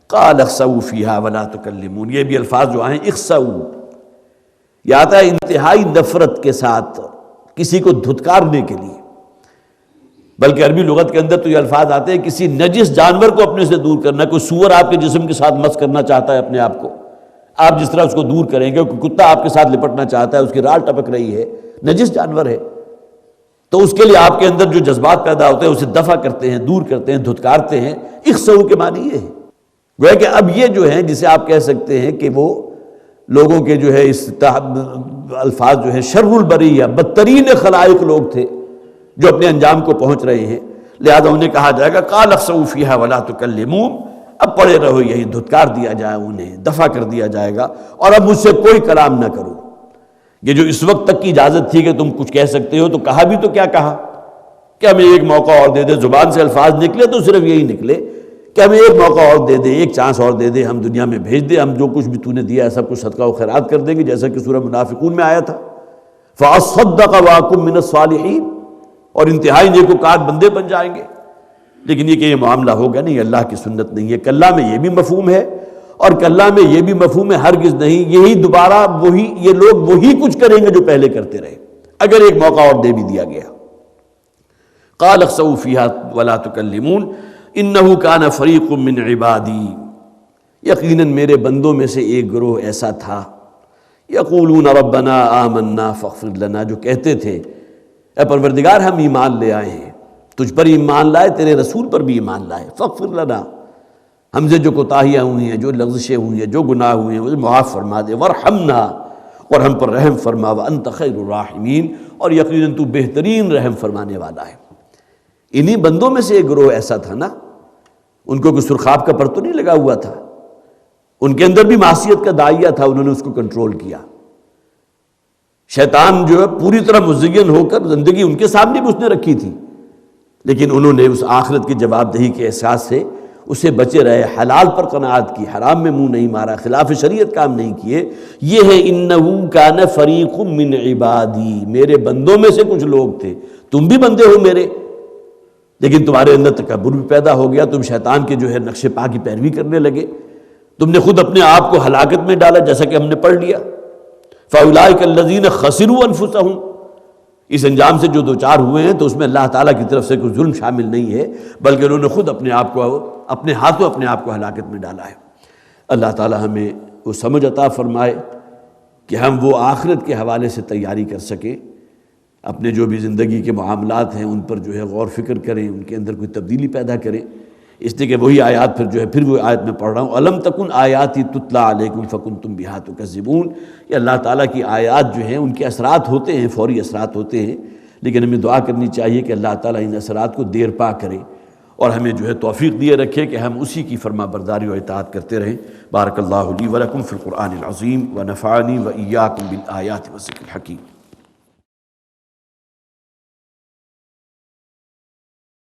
قَالَ اخْسَئُوا فِيهَا وَلَا تُكَلِّمُونِ، یہ بھی الفاظ جو آئیں اخسؤ، یہ آتا ہے انتہائی نفرت کے ساتھ کسی کو دھتکارنے کے لیے، بلکہ عربی لغت کے اندر تو یہ الفاظ آتے ہیں کسی نجس جانور کو اپنے سے دور کرنا، کوئی سور آپ کے جسم کے ساتھ مس کرنا چاہتا ہے اپنے آپ کو، آپ جس طرح اس کو دور کریں گے، کوئی کتا آپ کے ساتھ لپٹنا چاہتا ہے، اس کی رال ٹپک رہی ہے، نجس جانور ہے، تو اس کے لیے آپ کے اندر جو جذبات پیدا ہوتے ہیں اسے دفع کرتے ہیں، دور کرتے ہیں، دھتکارتے ہیں۔ اخسؤ کے معنی یہ ہے، گویا کہ اب یہ جو ہیں جسے آپ کہہ سکتے ہیں کہ وہ لوگوں کے جو ہے اس الفاظ جو ہے شر البریہ، بدترین خلائق لوگ تھے جو اپنے انجام کو پہنچ رہے ہیں، لہذا انہیں کہا جائے گا قال اخسؤوا فیہا ولا تکلمون، اب پڑے رہو یہی، دھتکار دیا جائے انہیں، دفع کر دیا جائے گا، اور اب مجھ سے کوئی کلام نہ کرو۔ یہ جو اس وقت تک کی اجازت تھی کہ تم کچھ کہہ سکتے ہو، تو کہا بھی تو کیا کہا کہ ہمیں ایک موقع اور دے دے، زبان سے الفاظ نکلے تو صرف یہی نکلے کہ ہمیں ایک موقع اور دے دے، ایک چانس اور دے دے، ہم دنیا میں بھیج دے، ہم جو کچھ بھی تو نے دیا ہے سب کچھ صدقہ و خیرات کر دیں گے، جیسا کہ سورہ منافقون میں آیا تھا، فَأَصَّدَّقَ وَأَكُن مِّنَ الصَّالِحِينَ، اور انتہائی نیکوکار بندے بن جائیں گے۔ لیکن یہ کہ یہ معاملہ ہوگا نہیں، اللہ کی سنت نہیں ہے۔ کلا میں یہ بھی مفہوم ہے اور کلا میں یہ بھی مفہوم ہے ہرگز نہیں، یہی دوبارہ وہی، یہ لوگ وہی کچھ کریں گے جو پہلے کرتے رہے اگر ایک موقع اور دے بھی دیا گیا۔ قال اخسؤوا فیہا ولا تکلمون انہ کان فریق من عبادی، یقیناً میرے بندوں میں سے ایک گروہ ایسا تھا، یقولون ربنا آمنا فاغفر لنا، جو کہتے تھے اے پروردگار ہم ایمان لے آئے ہیں، تجھ پر ایمان لائے، تیرے رسول پر بھی ایمان لائے، فاغفر لنا، ہم سے جو کوتاہیاں ہوئی ہیں، جو لغزشیں ہوئی ہیں، جو گناہ ہوئے ہیں، وہ معاف فرما دے، ورحمنا، اور ہم پر رحم فرما، وانت خیر الراحمین، اور یقیناً تو بہترین رحم فرمانے والا ہے۔ انہی بندوں میں سے ایک گروہ ایسا تھا نا، ان کو کوئی سرخاب کا پر تو نہیں لگا ہوا تھا، ان کے اندر بھی معصیت کا داعیہ تھا، انہوں نے اس کو کنٹرول کیا۔ شیطان جو ہے پوری طرح مزین ہو کر زندگی ان کے سامنے بھی اس نے رکھی تھی، لیکن انہوں نے اس آخرت کی جواب دہی کے احساس سے اسے بچے رہے، حلال پر قناعت کی، حرام میں منہ نہیں مارا، خلاف شریعت کام نہیں کیے۔ یہ ہے انہو کان فریق من عبادی، میرے بندوں میں سے کچھ لوگ تھے، تم بھی بندے ہو میرے، لیکن تمہارے اندر تکبر بھی پیدا ہو گیا، تم شیطان کے جو ہے نقش پا کی پیروی کرنے لگے، تم نے خود اپنے آپ کو ہلاکت میں ڈالا، جیسا کہ ہم نے پڑھ لیا۔ فَأُولَٰئِكَ الَّذِينَ خَسِرُوا أَنفُسَهُمْ، اس انجام سے جو دوچار ہوئے ہیں تو اس میں اللہ تعالیٰ کی طرف سے کوئی ظلم شامل نہیں ہے، بلکہ انہوں نے خود اپنے آپ کو، اپنے ہاتھوں اپنے آپ کو ہلاکت میں ڈالا ہے۔ اللہ تعالیٰ ہمیں وہ سمجھ عطا فرمائے کہ ہم وہ آخرت کے حوالے سے تیاری کر سکیں، اپنے جو بھی زندگی کے معاملات ہیں ان پر جو ہے غور فکر کریں، ان کے اندر کوئی تبدیلی پیدا کریں، اس لیے کہ وہی آیات پھر جو ہے پھر وہ آیت میں پڑھ رہا ہوں، أَلَمْ تَكُنْ آیَاتِي تُتْلَىٰ عَلَيْكُمْ فَكُنْتُمْ بِهَا تُكَذِّبُونَ۔ یہ اللہ تعالیٰ کی آیات جو ہیں ان کے اثرات ہوتے ہیں، فوری اثرات ہوتے ہیں، لیکن ہمیں دعا کرنی چاہیے کہ اللہ تعالیٰ ان اثرات کو دیر پا کرے اور ہمیں جو ہے توفیق دیے رکھے کہ ہم اسی کی فرما برداری و اطاعت کرتے رہیں۔ بارک اللہ لی ولکم فی القرآن العظیم ونفعنی وإیاکم بالآیات والذکر الحکیم۔